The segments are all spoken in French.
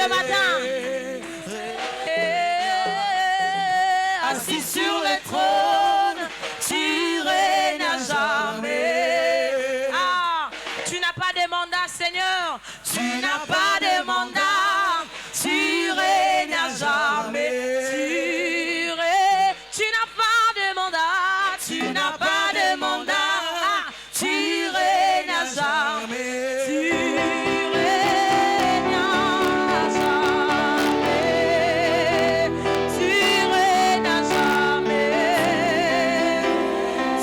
ce matin. Assis sur le trône, tu règnes à jamais. Ah, tu n'as pas de mandat, Seigneur. Tu n'as pas de mandat. Tu règnes à jamais. Tu n'as pas de mandat. Tu n'as pas de mandat. Ah, tu règnes à jamais. Tu règnes à jamais. Tu règnes à jamais.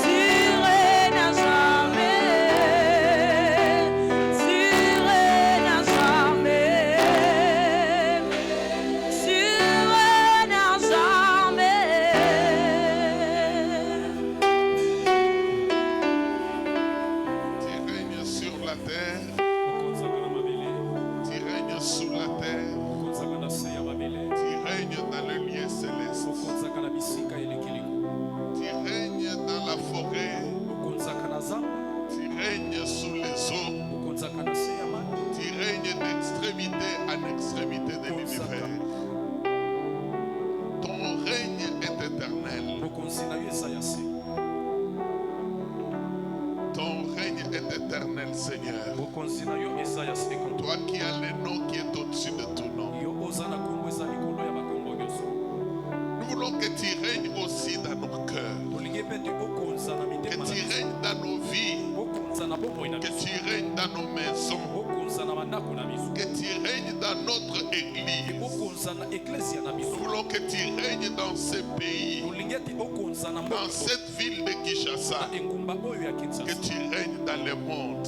Tu règnes à jamais. Tu règnes à jamais. Tu règnes à jamais. Tu règnes sur la terre. Tu règnes sous la terre. Tu règnes dans le lieu céleste. Tu règnes dans la forêt. Tu règnes sous les eaux. Tu règnes d'extrémité en extrémité de l'univers. Ton règne est éternel. Ton règne est éternel, Seigneur. Toi qui as le nom qui est au-dessus de tout nom. Nous voulons que tu règnes aussi dans nos cœurs. Que tu règnes dans nos vies. Que tu règnes dans nos maisons. Que tu règnes dans notre église. Nous voulons que tu règnes dans ce pays. Dans cette ville de Kinshasa. Que tu règnes dans le monde.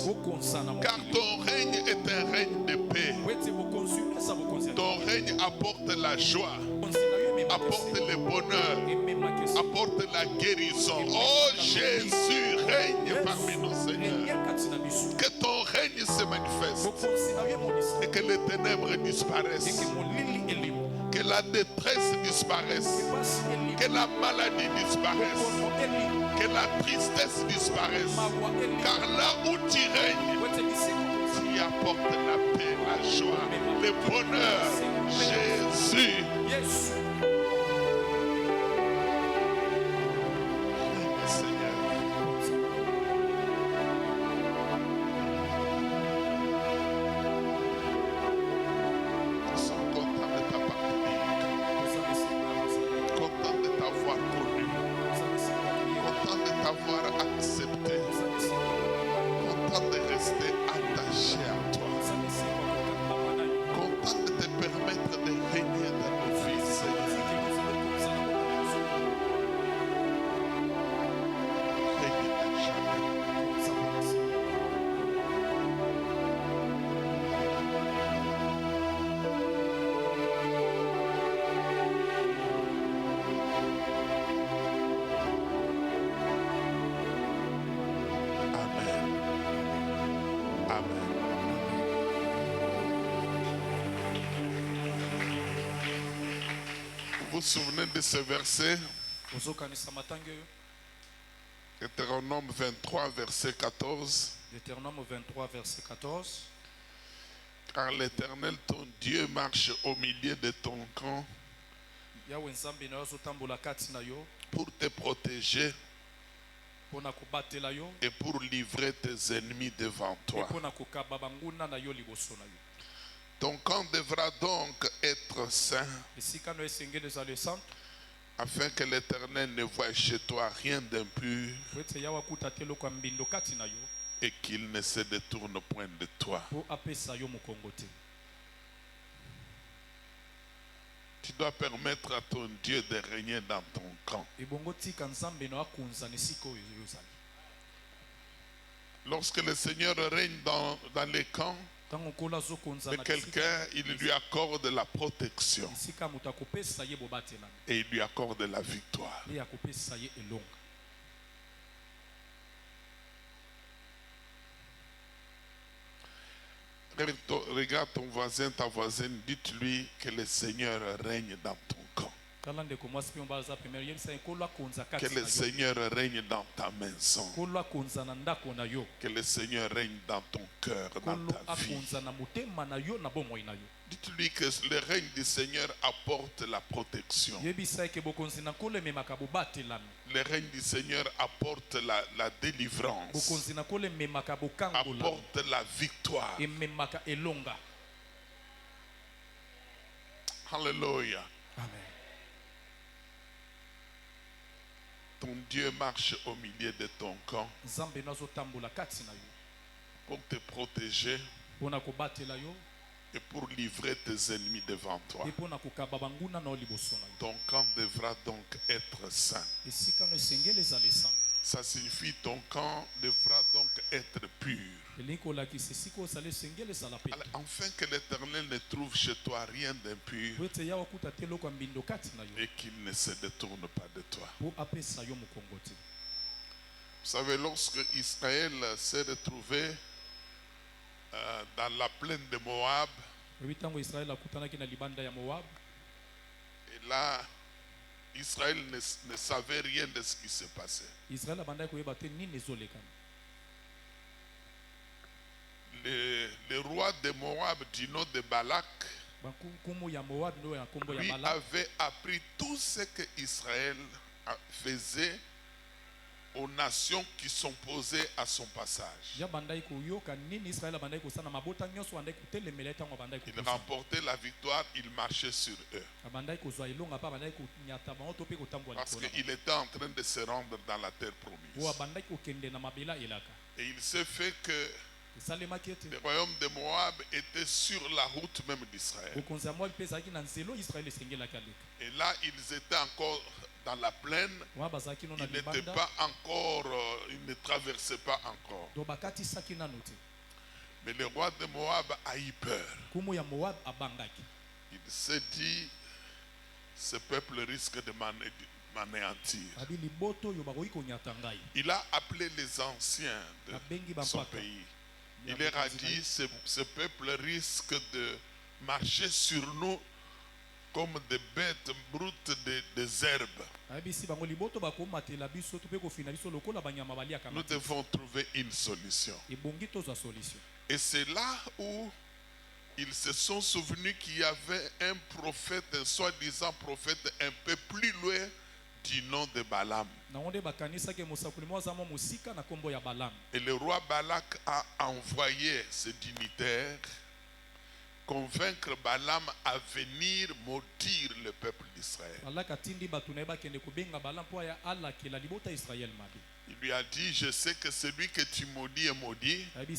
Car ton règne est un règne de paix. Ton règne apporte la joie. Apporte le bonheur. Apporte la guérison. Oh Jésus, règne parmi nous, Seigneur. Que ton règne se manifeste. Et que les ténèbres disparaissent. Que la détresse disparaisse. Que la maladie disparaisse. Que la tristesse disparaisse. Car là où tu règnes, tu apportes la paix, la joie, le bonheur. Jésus. Seigneur. Nous sommes contents de t'appartenir, contents de t'avoir connu, contents de t'avoir accepté, contents de rester attachés à toi, contents de te permettre de régner dans nos vies, Seigneur. Règne à jamais. Amen. Amen. Vous vous souvenez de ce verset? Deutéronome 23, verset 14. Deutéronome 23, verset 14. Car l'Éternel, ton Dieu, marche au milieu de ton camp Yawe nzambe na yo azotambola kati na yo pour te protéger mpona kobatela yo et pour livrer tes ennemis devant toi. mpona kokaba banguna na yo liboso na yo. Ton camp devra donc être saint Esika no esengeli ezala esantu afin que l'Éternel ne voie chez toi rien d'impur po ete yawe akuta te eloko ya mbindo kati na yo et qu'il ne se détourne point de toi. mpo apesa yo mokongo te. Tu dois permettre à ton Dieu de régner dans ton camp. ebongo tika nzambe na yo akonzana esika oyo yozali. Lorsque le Seigneur règne dans les camps ntango nkolo de azokonzana quelqu'un, il lui accorde la protection esika moto akopesa ye bobatelami et il lui accorde la victoire. nde akopesa ye elonga. Regarde ton voisin, ta voisine, dites-lui que le Seigneur règne dans ton camp. tala ndeko mwasi mpe baza pemele yebisa nkolo akonza Que kati na le yo, Seigneur règne dans ta maison. nkolo akonza na ndako na yo, Que le Seigneur règne dans ton cœur, dans nkolo ta vie. akonza na motema na yo na bomoi na yo. Dites-lui que le règne du Seigneur apporte la protection. Le règne du Seigneur apporte la délivrance, apporte la victoire. Alléluia. Amen. Ton Dieu marche au milieu de ton camp pour te protéger et pour livrer tes ennemis devant toi. Ton camp devra donc être saint. Ça signifie ton camp devra donc être pur. Afin que l'Éternel ne trouve chez toi rien d'impur et qu'il ne se détourne pas de toi. Vous savez, lorsque Israël s'est retrouvé dans la plaine de Moab, et là, Israël ne savait rien de ce qui se passait. Le roi de Moab du nom de Balak lui avait appris tout ce que Israël faisait aux nations qui sont posées à son passage. Il remportait la victoire, il marchait sur eux. Parce qu'il était en train de se rendre dans la terre promise. Et il s'est fait que le royaume de Moab était sur la route même d'Israël. Et là, ils étaient encore dans la plaine. Ils n'étaient pas encore, ils ne traversaient pas encore. Mais le roi de Moab a eu peur. Il s'est dit, ce peuple risque de m'anéantir. Il a appelé les anciens de son pays. Il leur a dit, ce peuple risque de marcher sur nous comme des bêtes brutes des herbes. Nous devons trouver une solution. Et c'est là où ils se sont souvenus qu'il y avait un prophète, un soi-disant prophète un peu plus loin du nom de Balaam. Et le roi Balak a envoyé ses dignitaires convaincre Balaam à venir maudire le peuple d'Israël. Il lui a dit, je sais que celui que tu maudis est maudit, et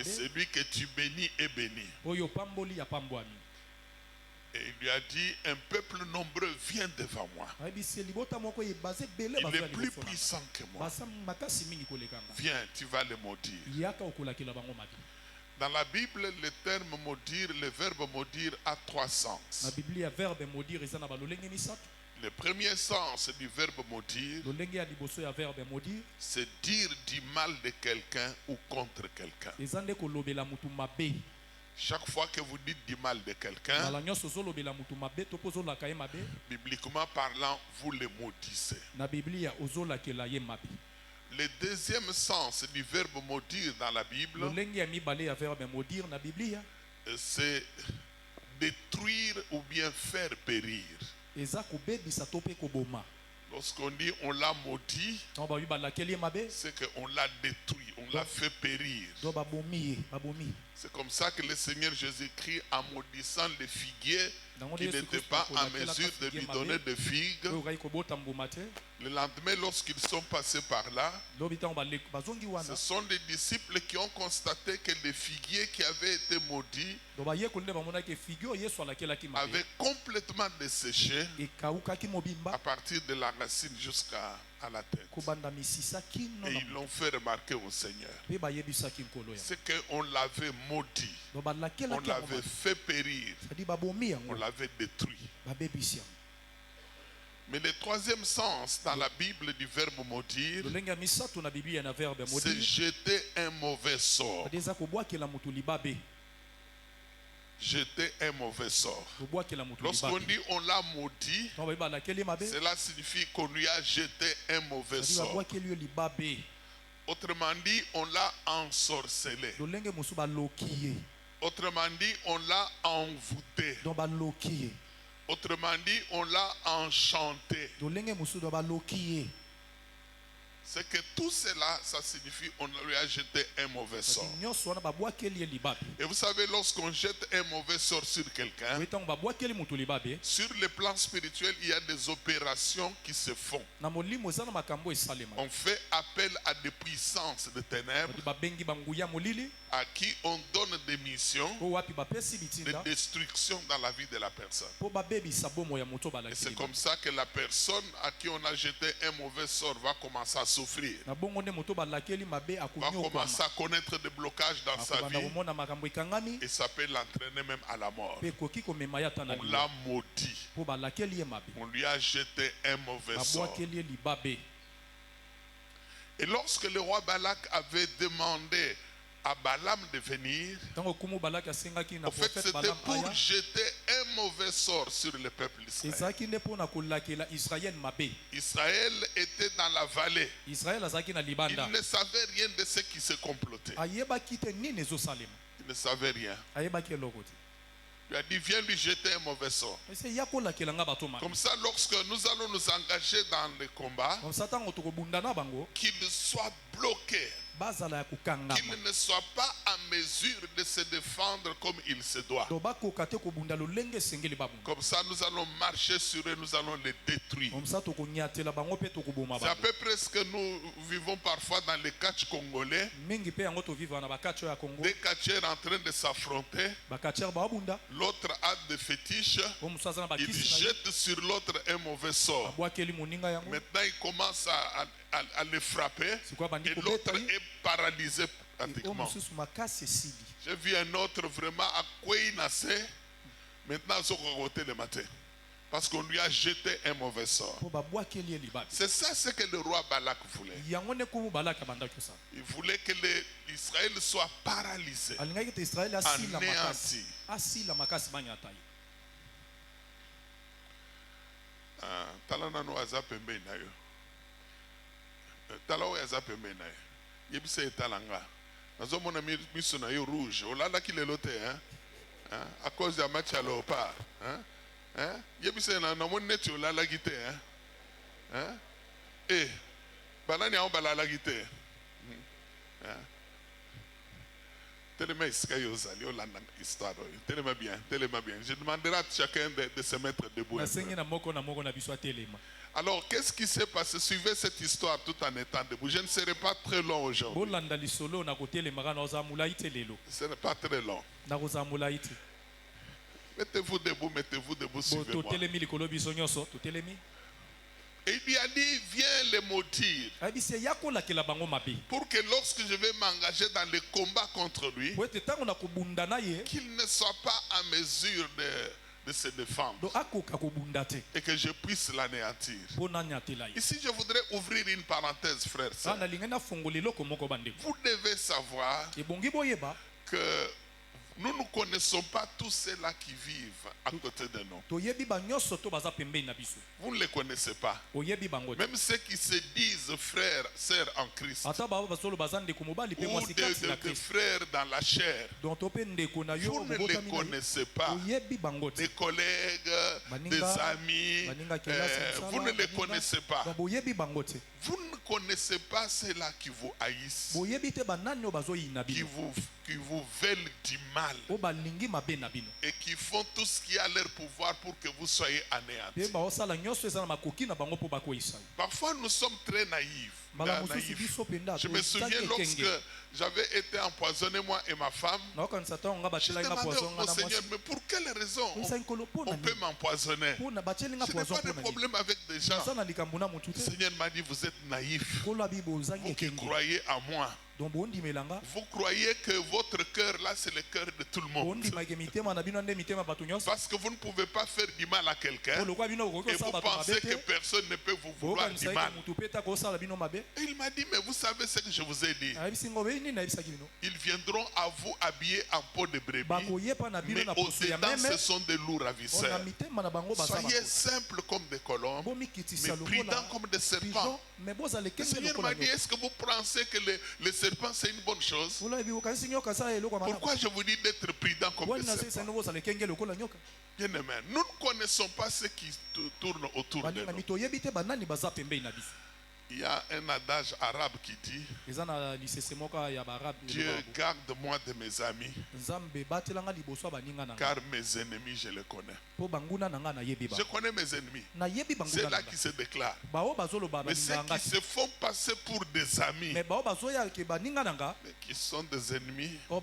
celui que tu bénis est béni. Et il lui a dit, un peuple nombreux vient devant moi. Il est plus puissant que moi. Viens, tu vas le maudire. Dans la Bible, le terme maudire, le verbe maudire a trois sens. Le premier sens du verbe maudire, c'est dire du mal de quelqu'un ou contre quelqu'un. Chaque fois que vous dites du mal de quelqu'un, bibliquement parlant, vous le maudissez. Le deuxième sens du verbe maudire dans la Bible, c'est détruire ou bien faire périr. Lorsqu'on dit on l'a maudit, c'est qu'on l'a détruit, on l'a fait périr. C'est comme ça que le Seigneur Jésus-Christ, en maudissant les figuiers qui n'étaient pas en mesure de lui donner de figues, le lendemain, lorsqu'ils sont passés par là, ce sont des disciples qui ont constaté que les figuiers qui avaient été maudits avaient complètement desséché à partir de la racine jusqu'à la tête. Et ils l'ont fait remarquer au Seigneur. C'est qu'on l'avait maudit, on l'avait fait périr, on l'avait détruit. Mais le troisième sens dans la Bible du verbe maudire, c'est jeter un mauvais sort. Jeter un mauvais sort. Lorsqu'on dit on l'a maudit, cela signifie qu'on lui a jeté un mauvais sort. Autrement dit, on l'a ensorcelé. Autrement dit, on l'a envoûté. Donc baloki. Autrement dit, on l'a enchanté. Donc lenge musu do baloki. C'est que tout cela, ça signifie qu'on lui a jeté un mauvais sort. Et vous savez, lorsqu'on jette un mauvais sort sur quelqu'un, sur le plan spirituel, il y a des opérations qui se font. On fait appel à des puissances de ténèbres à qui on donne des missions de destruction dans la vie de la personne. Et c'est comme ça que la personne à qui on a jeté un mauvais sort va commencer à souffrir. Va commencer à connaître des blocages dans sa vie et ça peut l'entraîner même à la mort. On l'a maudit. On lui a jeté un mauvais sort. Et lorsque le roi Balak avait demandé à Balaam de venir, en fait c'était pour jeter un mauvais sort sur le peuple d'Israël. Israël était dans la vallée. Il ne savait rien de ce qui se complotait. Il ne savait rien. Il a dit, viens lui jeter un mauvais sort. Comme ça, lorsque nous allons nous engager dans le combat, qu'il soit bloqué, qu'il ne soit pas en mesure de se défendre comme il se doit. Comme ça, nous allons marcher sur eux, nous allons les détruire. C'est à peu près ce que nous vivons parfois dans les catchs congolais. Des catcheurs en train de s'affronter, l'autre a des fétiches, il jette sur l'autre un mauvais sort. Maintenant, il commence à le frapper et l'autre est paralysé pratiquement. J'ai vu un autre vraiment à Kouinase. Maintenant, il le matin parce qu'on lui a jeté un mauvais sort. C'est ça ce que le roi Balak voulait. Il voulait que l'Israël soit paralysé, anéanti. Tala oyo aza pembeni na ye yebisa etala nga nazomona miso na yo rouge olalaki lelo te à cause ya match ya léopard yebisa namoni neti olalaki te banani yango balalaki te telema esika yo ozali olanda histoire oyo telema bien. Je demanderai à chacun de se mettre debout. Alors, qu'est-ce qui s'est passé? Suivez cette histoire tout en étant debout. Je ne serai pas très long aujourd'hui. Ce n'est pas très long. Mettez-vous debout, suivez-moi. Et il lui a dit, viens les maudire. Pour que lorsque je vais m'engager dans le combat contre lui, qu'il ne soit pas en mesure de se défendre et que je puisse l'anéantir. Ici, je voudrais ouvrir une parenthèse, frère. Vous devez savoir que nous ne connaissons pas tous ceux-là qui vivent à côté de nous. Vous ne les connaissez pas. Même ceux qui se disent frères, sœurs en Christ, ou des frères dans la chair, vous ne les connaissez pas. Des collègues, des amis, vous ne les connaissez pas. Vous ne connaissez pas ceux-là qui vous haïssent, qui vous veulent du mal et qui font tout ce qui est à leur pouvoir pour que vous soyez anéantis. Parfois nous sommes très naïfs. Je me souviens lorsque j'avais été empoisonné, moi et ma femme, je demandais au Seigneur, mais pour quelle raison on peut m'empoisonner? Je n'ai pas de problème avec des gens. Le Seigneur m'a dit, vous êtes naïfs, vous qui croyez à moi. Vous croyez que votre cœur là c'est le cœur de tout le monde. Parce que vous ne pouvez pas faire du mal à quelqu'un et vous pensez que personne ne peut vous vouloir du mal. Et il m'a dit, mais vous savez ce que je vous ai dit. Ils viendront à vous habillés en peau de brebis, mais au-dedans ce sont des loups ravisseurs. Soyez simples comme des colombes, mais prudents comme des serpents. Le Seigneur m'a dit, est-ce que vous pensez que les serpents c'est une bonne chose? Pourquoi je vous dis d'être prudent comme des serpents? Bien aimé, nous ne connaissons pas ce qui tourne autour de nous. Il y a un adage arabe qui dit, Dieu garde-moi de mes amis, car mes ennemis je les connais. Je connais mes ennemis. C'est là qui se déclarent. Mais ceux qui se font passer pour des amis, mais qui sont des ennemis, oh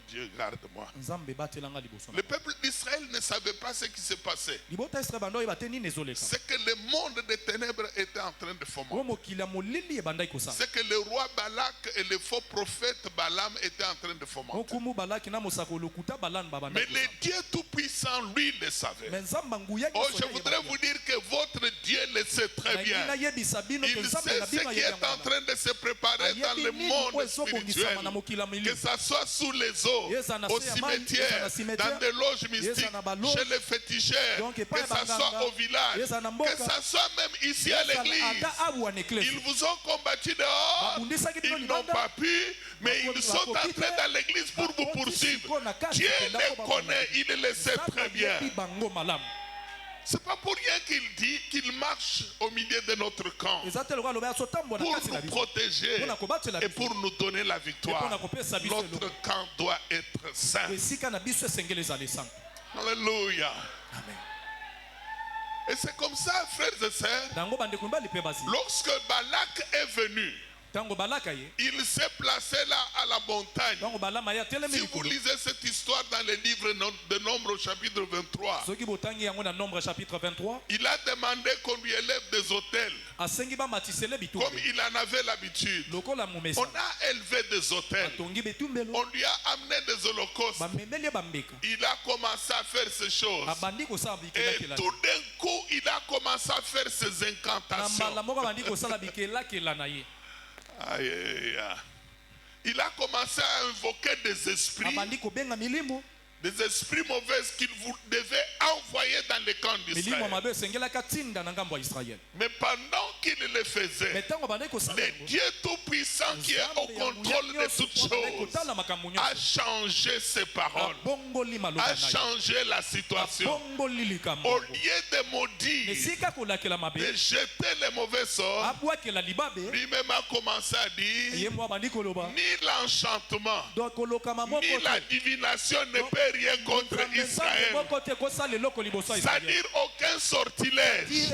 Dieu garde-moi. Le peuple d'Israël ne savait pas ce qui se passait. C'est que le monde des ténèbres était en train de fomenter. C'est que le roi Balak et le faux prophète Balaam étaient en train de fomenter. Mais le Dieu Tout-Puissant, lui, le savait. Oh, je voudrais vous dire que votre Dieu le sait très bien. Il sait ce qui est en train de se préparer dans le monde spirituel. Que ça soit sous les eaux, au cimetière, dans des loges mystiques, chez les féticheurs, que ça soit au village, que ça soit même ici à l'église. Ils vous ont combattu dehors, ils n'ont pas pu, mais ils sont entrés dans l'église pour vous poursuivre. Dieu les connaît, il le sait très bien. C'est pas pour rien qu'il dit qu'il marche au milieu de notre camp pour nous protéger et pour nous donner la victoire. Notre camp doit être saint. Alléluia. Amen. Et c'est comme ça, frères et sœurs, lorsque Balak est venu, il s'est placé là à la montagne. Si vous lisez cette histoire dans le livre de Nombre chapitre 23, il a demandé qu'on lui élève des autels comme il en avait l'habitude. On a élevé des autels, on lui a amené des holocaustes. Il a commencé à faire ces choses et tout d'un coup il a commencé à faire ses incantations. Aïe, aïe, aïe. Il a commencé à invoquer des esprits mauvais qu'il vous devait envoyer dans le camp d'Israël. Mais pendant qu'il le faisait, le Dieu Tout-Puissant qui est au contrôle de toutes choses a changé ses paroles, a changé la situation. Au lieu de maudire, de jeter les mauvais sorts, lui-même a commencé à dire, ni l'enchantement, ni la divination ne peut rien contre Israël. C'est-à-dire aucun sortilège,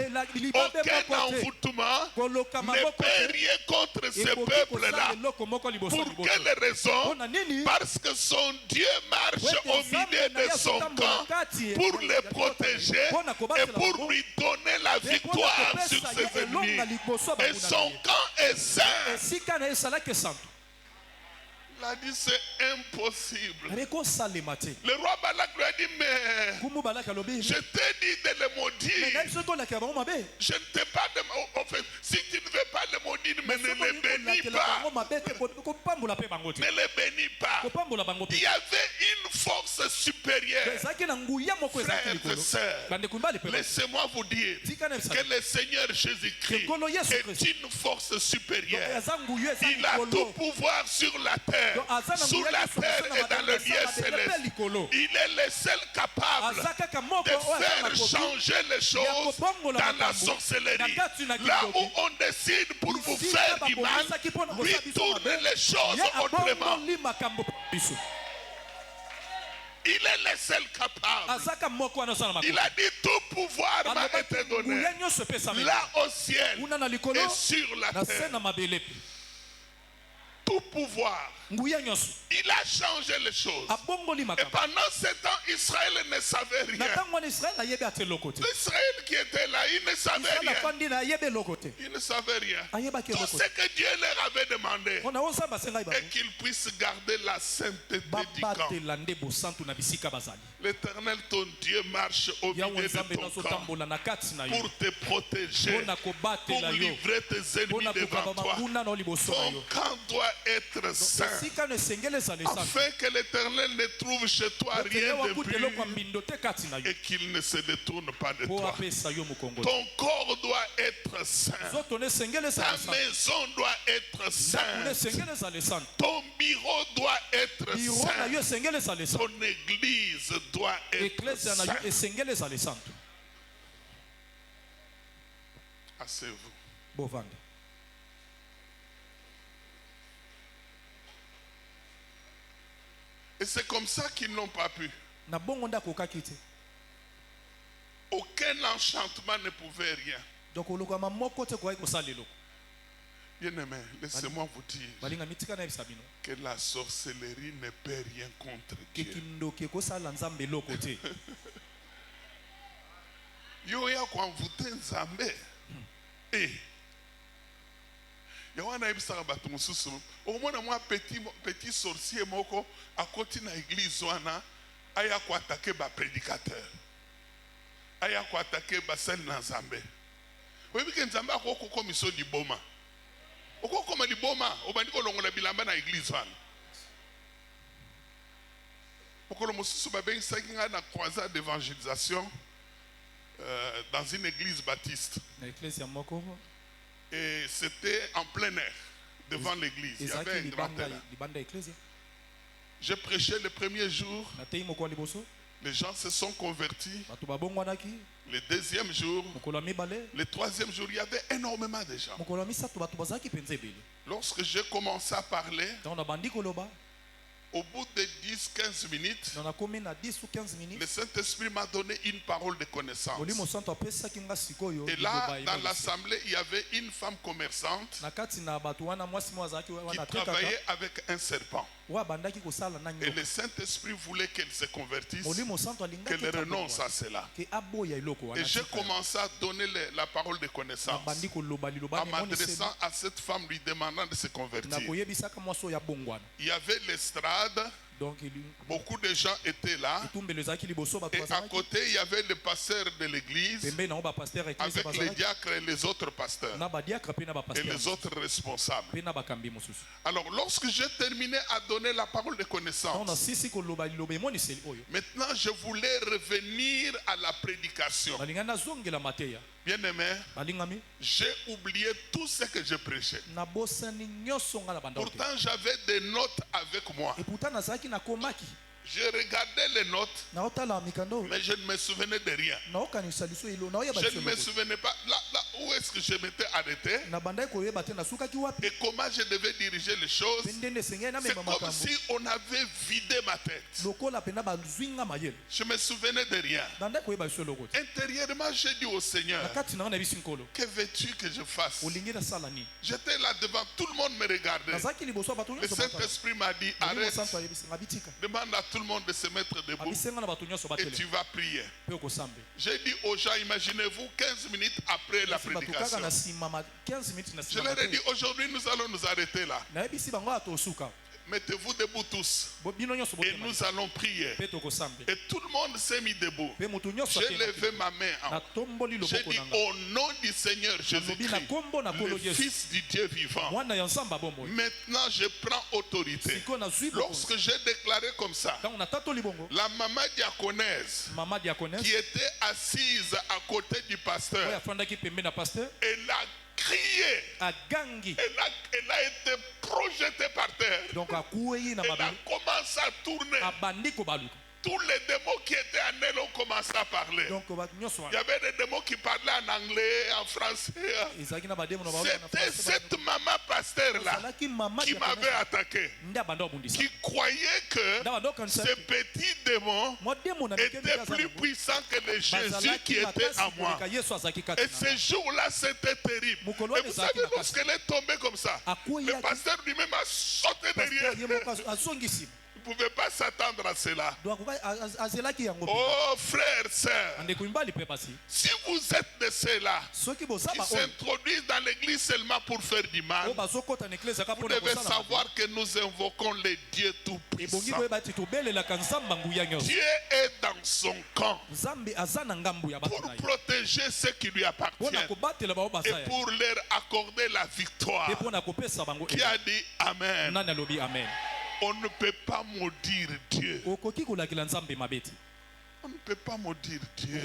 aucun envoûtement ne peut rien contre ce peuple-là. Pour quelle raison? Parce que son Dieu marche au milieu de son camp pour le protéger et pour lui donner la victoire sur ses ennemis. Et son camp est saint. Il a dit c'est impossible. Le roi Balak lui a dit mais je t'ai dit de le maudire. Je ne t'ai pas demandé. En fait, si tu ne veux pas le maudire, mais ne le bénis pas. Ne le bénis pas. Il y avait une force supérieure. Frères et sœurs, laissez-moi vous dire que le Seigneur Jésus-Christ est une force supérieure. Il a tout pouvoir sur la terre, sous la terre et dans le lieu céleste. Il est le seul capable de faire changer les choses dans la sorcellerie. Là où on décide pour vous faire du mal, lui tourne les choses autrement. Il est le seul capable. Il a dit tout pouvoir m'a été donné là au ciel et sur la terre. Tout pouvoir. Il a changé les choses. Et pendant 7 ans, Israël ne savait rien. L'Israël qui était là, il ne savait rien. Il ne savait rien. Tout ce que Dieu leur avait demandé, et qu'ils puissent garder la sainteté du camp. L'Éternel, ton Dieu, marche au milieu de ton camp pour te protéger, pour livrer tes ennemis devant toi. Ton camp doit être saint. Afin que l'Éternel ne trouve chez toi rien de pur et qu'il ne se détourne pas de toi. Ton corps doit être saint. Ta maison doit être sainte. Ton bureau doit être saint. Ton église doit être sainte. Asseyez-vous. Et c'est comme ça qu'ils n'ont pas pu. Aucun enchantement ne pouvait rien. Bien-aimé, laissez-moi vous dire que la sorcellerie ne peut rien contre Dieu. Yoya kwa mvute nzambe. Yawana ibisaka batu mususu. Omona mwa petit sorcier moko akoti na église wana aya ko attaquer ba prédicateur. Aya ko attaquer ba sel na nzambe. Oyebi ke nzambe akoko komiso liboma. Okoko ma liboma obandi ko longola bilamba na église wana. Okolo mususu ba bengi sakinga na croisade d'évangélisation. Dans une église baptiste. Et c'était en plein air, devant l'église. Il y avait un grand terrain. J'ai prêché le premier jour. Les gens se sont convertis. Le deuxième jour, le troisième jour, il y avait énormément de gens. Lorsque j'ai commencé à parler, au bout de 10-15 minutes, le Saint-Esprit m'a donné une parole de connaissance. Et là, dans l'assemblée, il y avait une femme commerçante qui travaillait avec un serpent. Et le Saint-Esprit voulait qu'elle se convertisse, qu'elle renonce à cela. Et j'ai commencé à donner la parole de connaissance en m'adressant à cette femme, lui demandant de se convertir. Il y avait l'estrade. Beaucoup de gens étaient là. Et à côté, il y avait le pasteur de l'église avec les diacres et les autres pasteurs et les autres responsables. Alors, lorsque j'ai terminé à donner la parole de connaissance, maintenant je voulais revenir à la prédication. Bien-aimé, j'ai oublié tout ce que je prêchais. Pourtant, j'avais des notes avec moi. Je regardais les notes, mais je ne me souvenais de rien. Je ne me souvenais pas là où est-ce que je m'étais arrêté et comment je devais diriger les choses. C'est comme si on avait vidé ma tête. Je ne me souvenais de rien. Intérieurement, j'ai dit au Seigneur, que veux-tu que je fasse? J'étais là devant, tout le monde me regardait. Le Saint-Esprit m'a dit, arrête, demande à tout le monde de se mettre debout et tu vas prier. J'ai dit aux gens, imaginez-vous 15 minutes après la prédication. Je leur ai dit, aujourd'hui nous allons nous arrêter là. Mettez-vous debout tous et nous allons prier. Et tout le monde s'est mis debout. J'ai levé ma main en haut. J'ai dit au nom du Seigneur Jésus-Christ, le Fils du Dieu vivant, maintenant je prends autorité. Lorsque j'ai déclaré comme ça, la maman diaconesse qui était assise à côté du pasteur, elle a crié. Elle a été projetée par terre. Elle a commencé à tourner. Tous les démons qui étaient en elle ont commencé à parler. Il y avait des démons qui parlaient en anglais, en français. C'était cette maman pasteur-là qui m'avait attaqué, qui croyait que ce petit démon était plus puissant que le Jésus qui était en moi. Et ce jour-là, c'était terrible. Et vous savez, lorsqu'elle est tombée comme ça, le pasteur lui-même a sauté derrière. Vous ne pouvez pas s'attendre à cela. Oh frères, sœurs, si vous êtes de ceux-là qui s'introduisent dans l'église seulement pour faire du mal, vous devez savoir que nous invoquons le Dieu Tout-Puissant. Dieu est dans son camp. devant pour protéger ceux qui lui appartiennent et pour leur accorder la victoire. Qui a dit Amen? On ne peut pas maudire Dieu. On ne peut pas maudire Dieu.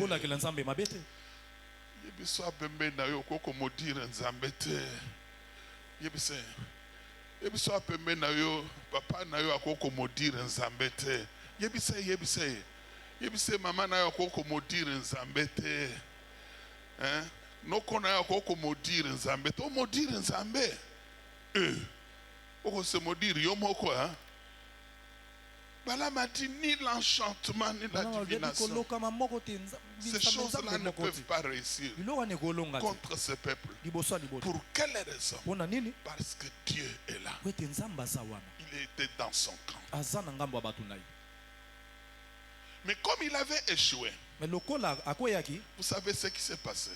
Yebiso apembe na yo koko maudire nzambe te. Yebiso apembe na yo papa na yo akoko maudire nzambe te. Yebise mama na yo akoko maudire nzambe te. Hein? Noko na yo akoko maudire nzambe te. O maudire nzambe. Oko se maudire yo moko hein. Balaam a dit ni l'enchantement ni la divination. Ces choses-là ne peuvent pas réussir contre ce peuple. Pour quelle raison? Parce que Dieu est là. Il était dans son camp. Mais comme il avait échoué, vous savez ce qui s'est passé?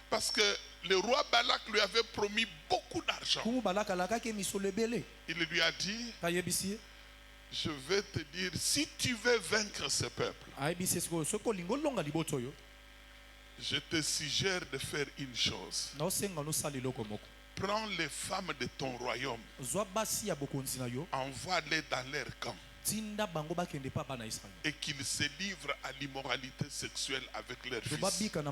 Parce que le roi Balak lui avait promis beaucoup d'argent. Il lui a dit, je vais te dire, si tu veux vaincre ce peuple, je te suggère de faire une chose. Prends les femmes de ton royaume, envoie-les dans leur camp et qu'ils se livrent à l'immoralité sexuelle avec leurs fils et qu'elles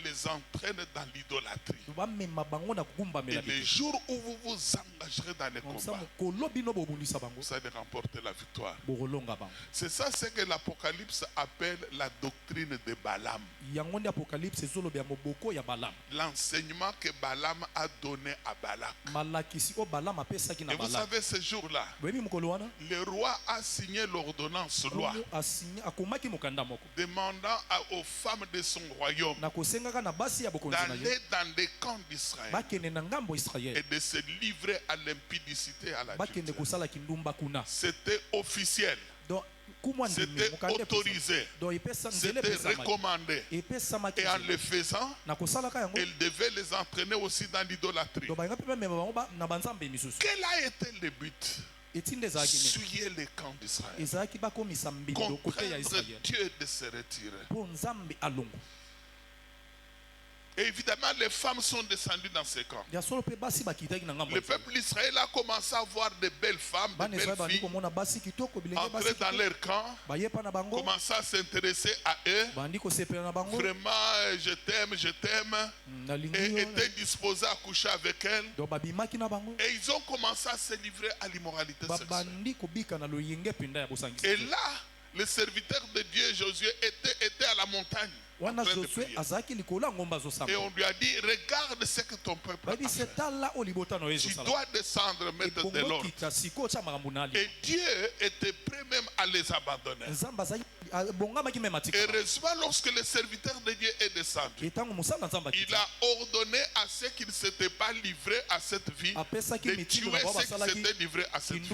les entraînent dans l'idolâtrie. Et les jours où vous vous engagerez dans les combats, vous allez remporter la victoire. C'est ça ce que l'Apocalypse appelle la doctrine de Balaam. L'enseignement que Balaam a donné à Balak. Et vous savez, ce jour-là, le roi a signé l'ordonnance loi demandant aux femmes de son royaume d'aller dans les camps d'Israël et de se livrer à l'impudicité et à la dureté. C'était officiel. C'était autorisé, c'était recommandé. Et en le faisant, elle devait les entraîner aussi dans l'idolâtrie. Quel a été le but? Suyer les camps d'Israël, contraindre Dieu de se retirer. Et évidemment, les femmes sont descendues dans ces camps. Le peuple d'Israël a commencé à voir de belles femmes, de belles filles entrer dans leur camp, commencer à s'intéresser à eux. Vraiment, je t'aime, et étaient disposés à coucher avec elles. Et ils ont commencé à se livrer à l'immoralité sexuelle. Et là, le serviteur de Dieu, Josué, était à la montagne. Et on lui a dit, regarde ce que ton peuple a fait. Tu dois descendre, mettre de l'ordre. Et Dieu était prêt même à les abandonner. Heureusement, lorsque le serviteur de Dieu est descendu, il a ordonné à ceux qui ne s'étaient pas livrés à cette vie de tuer ceux qui s'étaient livrés à cette vie.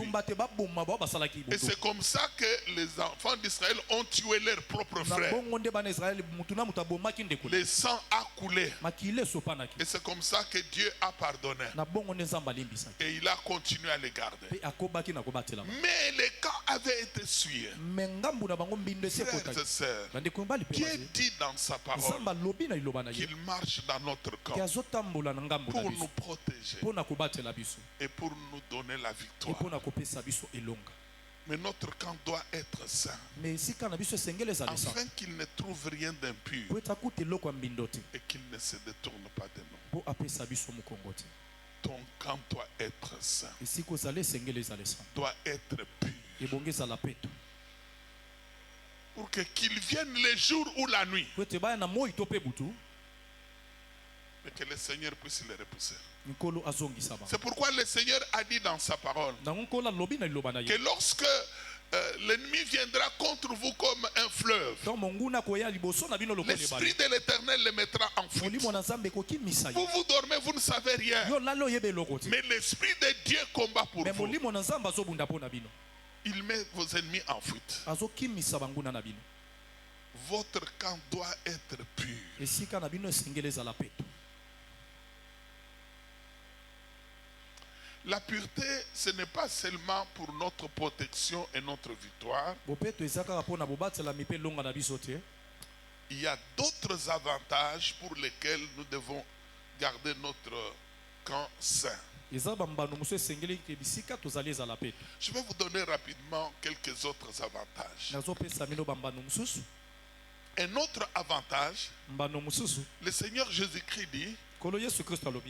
Et c'est comme ça que les enfants d'Israël ont tué leurs propres frères. Le sang a coulé. Et c'est comme ça que Dieu a pardonné. Et il a continué à les garder. Mais les camps avaient été souillés. Frères et sœurs, Dieu dit dans sa parole qu'il marche dans notre camp pour nous protéger et pour nous donner la victoire. Mais notre camp doit être saint, afin qu'il ne trouve rien d'impur et qu'il ne se détourne pas de nous. Ton camp doit être saint, doit être pur, pour qu'il vienne les jours ou la nuit, mais que le Seigneur puisse les repousser. C'est pourquoi le Seigneur a dit dans sa parole que lorsque l'ennemi viendra contre vous comme un fleuve, l'Esprit de l'Éternel le mettra en fuite. Vous vous dormez, vous ne savez rien, mais l'Esprit de Dieu combat pour vous. Il met vos ennemis en fuite. Votre camp doit être pur. La pureté, ce n'est pas seulement pour notre protection et notre victoire. Il y a d'autres avantages pour lesquels nous devons garder notre camp saint. Je vais vous donner rapidement quelques autres avantages. Un autre avantage, le Seigneur Jésus-Christ dit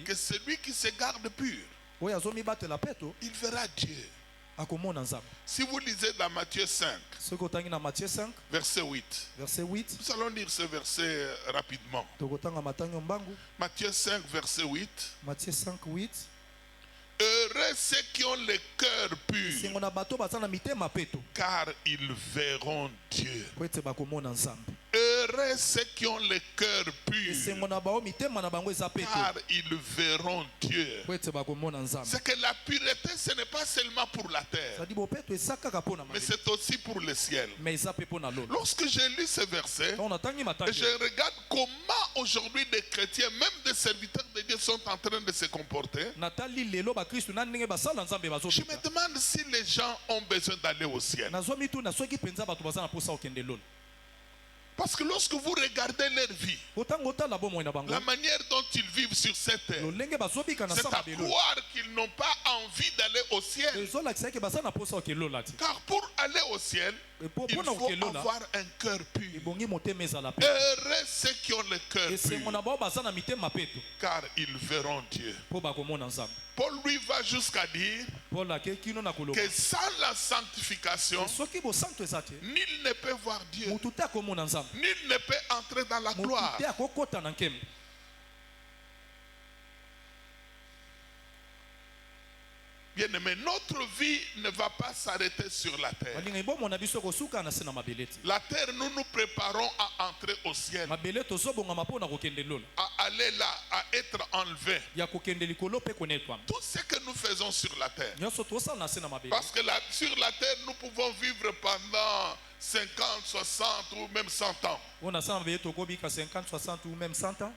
que celui qui se garde pur, il verra Dieu. Si vous lisez dans Matthieu 5, verset 8, nous allons lire ce verset rapidement. Matthieu 5, verset 8. Heureux ceux qui ont le cœur pur, car ils verront Dieu. Heureux ceux qui ont le cœur pur, car ils verront Dieu. C'est que la pureté, ce n'est pas seulement pour la terre, mais c'est aussi pour le ciel. Lorsque j'ai lu ce verset, et je regarde comment aujourd'hui des chrétiens, même des serviteurs de Dieu, sont en train de se comporter, je me demande si les gens ont besoin d'aller au ciel. Parce que lorsque vous regardez leur vie, la manière dont ils vivent sur cette terre, c'est à croire qu'ils n'ont pas envie d'aller au ciel. Car pour aller au ciel, il faut avoir un cœur pur. Heureux ceux qui ont le cœur pur, car ils verront Dieu. Paul lui va jusqu'à dire que sans la sanctification, nul ne peut voir Dieu. Nul ne peut entrer dans la gloire. Bien aimé, notre vie ne va pas s'arrêter sur la terre. La terre, nous nous préparons à entrer au ciel, à aller là, à être enlevé. Tout ce que nous faisons sur la terre. Parce que sur la terre, nous pouvons vivre pendant 50, 60 ou même 100 ans.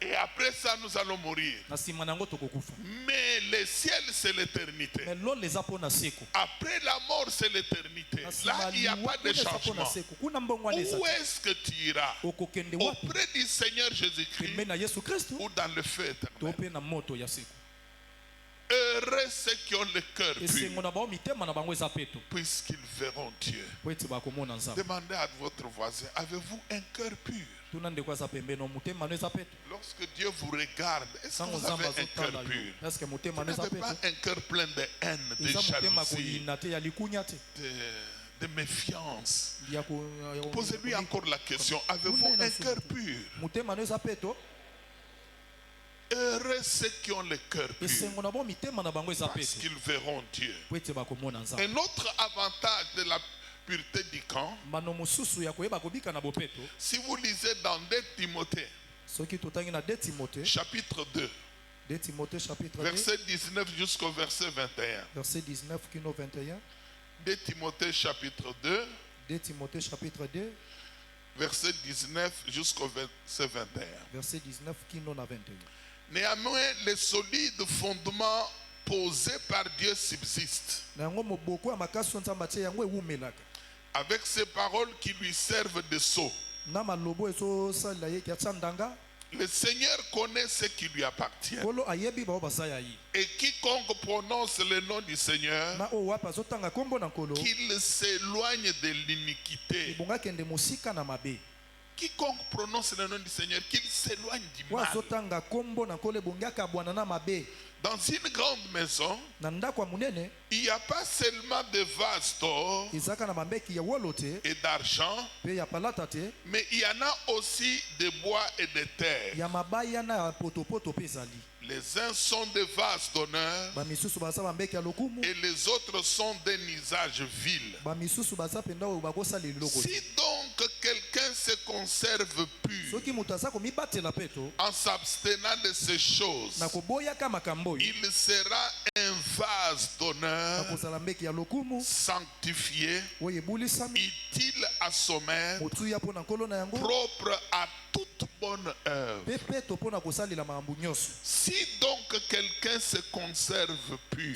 Et après ça, nous allons mourir. Mais le ciel, c'est l'éternité. Après la mort, c'est l'éternité. Là, il n'y a pas de changement. Où est-ce que tu iras? Auprès du Seigneur Jésus-Christ ou dans le feu éternel? Heureux ceux qui ont le cœur pur, puisqu'ils verront Dieu. Demandez à votre voisin, avez-vous un cœur pur? Lorsque Dieu vous regarde, est-ce que vous avez un cœur pur? Vous n'avez pas un cœur plein de haine, de jalousie, de méfiance. Posez-lui encore la question, avez-vous un cœur pur? Heureux ceux qui ont le cœur pur, parce qu'ils verront Dieu. Un autre avantage de la pureté du camp, si vous lisez dans 2 Timothée, chapitre 2, verset 19 jusqu'au verset 21. 2 Timothée chapitre 2, verset 19 jusqu'au verset 21. Néanmoins, les solides fondements posés par Dieu subsistent, avec ces paroles qui lui servent de sceau. Le Seigneur connaît ce qui lui appartient. Et quiconque prononce le nom du Seigneur, qu'il s'éloigne de l'iniquité. Quiconque prononce le nom du Seigneur, qu'il s'éloigne du mal. Dans une grande maison, il n'y a pas seulement de vases d'or et d'argent, mais il y en a aussi de bois et de terre. Les uns sont des vases d'honneur et les autres sont d'un usage vil. Si donc quelqu'un se conserve pur en s'abstenant de ces choses, il sera un vase d'honneur sanctifié, utile à son maître, propre à toute bonne œuvre. Si donc quelqu'un se conserve pur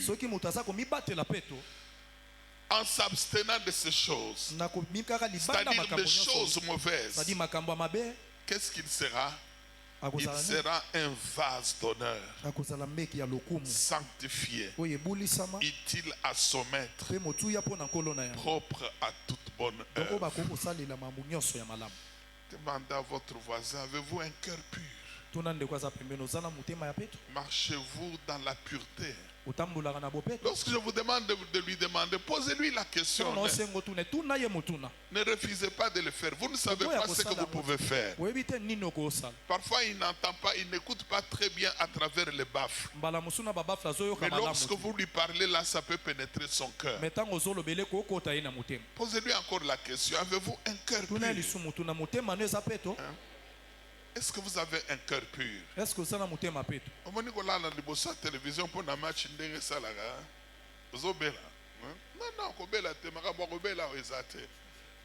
en s'abstenant de ces choses, c'est-à-dire des choses mauvaises, qu'est-ce qu'il sera? Il sera un vase d'honneur, sanctifié, utile à son maître, propre à toute bonne œuvre. Demandez à votre voisin, avez-vous un cœur pur? Marchez-vous dans la pureté? Lorsque je vous demande de lui demander, posez-lui la question. Ne refusez pas de le faire. Vous ne savez pas ce que vous pouvez faire. Parfois, il n'entend pas, il n'écoute pas très bien à travers les baffes. Mais lorsque vous lui parlez, là, ça peut pénétrer son cœur. Posez-lui encore la question. Avez-vous un cœur pur? Hein? Est-ce que vous avez un cœur pur? Est-ce que vous avez un cœur pur? Télévision pour la match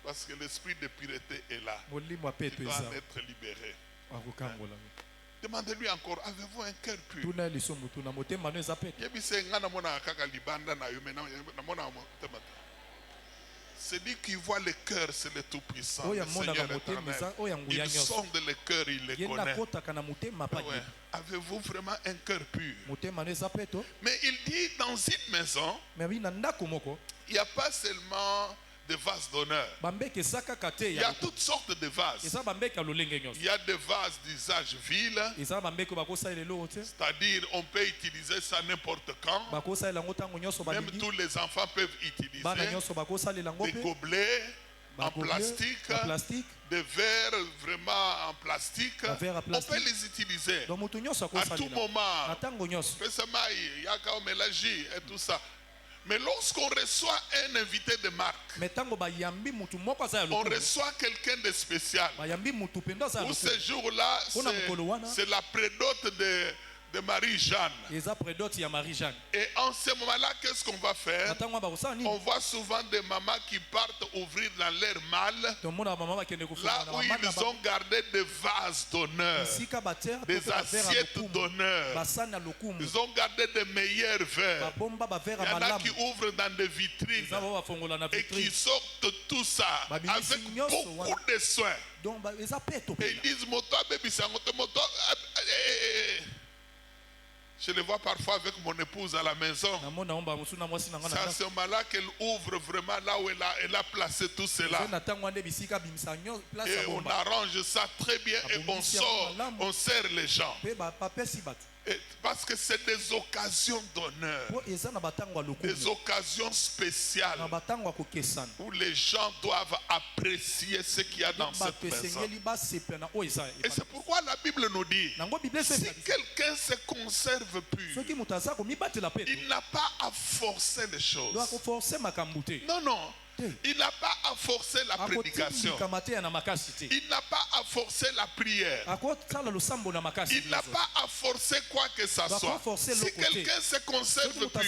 parce que l'esprit de pureté est là. Il doit être libéré. Demandez-lui encore, avez-vous un cœur pur? Celui qui voit le cœur, c'est le Tout-Puissant, le Seigneur éternel. Il sonde le cœur, il le connaît. Ouais. Avez-vous vraiment un cœur pur? Mais il dit, dans une maison, il n'y a pas seulement des vases d'honneur. Il y a toutes sortes de vases. Il y a des vases d'usage vil, c'est-à-dire on peut utiliser ça n'importe quand. Même tous les enfants peuvent utiliser des gobelets en plastique, des verres vraiment en plastique. On peut les utiliser à tout moment. Et tout ça. Mais lorsqu'on reçoit un invité de marque, on reçoit quelqu'un de spécial. Où ce jour-là, c'est la prédote de Marie-Jeanne. Et en ce moment-là, qu'est-ce qu'on va faire? On voit souvent des mamans qui partent ouvrir dans leur malle, là où ils ont gardé des vases d'honneur, des assiettes d'honneur. Ils ont gardé des meilleurs verres. Il y en a qui ouvrent dans des vitrines et qui sortent tout ça avec beaucoup de soin. Et ils disent, je le vois parfois avec mon épouse à la maison. C'est à ce moment-là qu'elle ouvre vraiment là où elle a placé tout cela. Et on arrange ça très bien et on sert les gens. Parce que c'est des occasions d'honneur, des occasions spéciales où les gens doivent apprécier ce qu'il y a dans cette maison. Et c'est pourquoi la Bible nous dit, si quelqu'un se conserve pur, il n'a pas à forcer les choses. Non, non. Il n'a pas à forcer la prédication. Il n'a pas à forcer la prière. Il n'a pas à forcer quoi que ce soit. Si quelqu'un se conserve pur, parce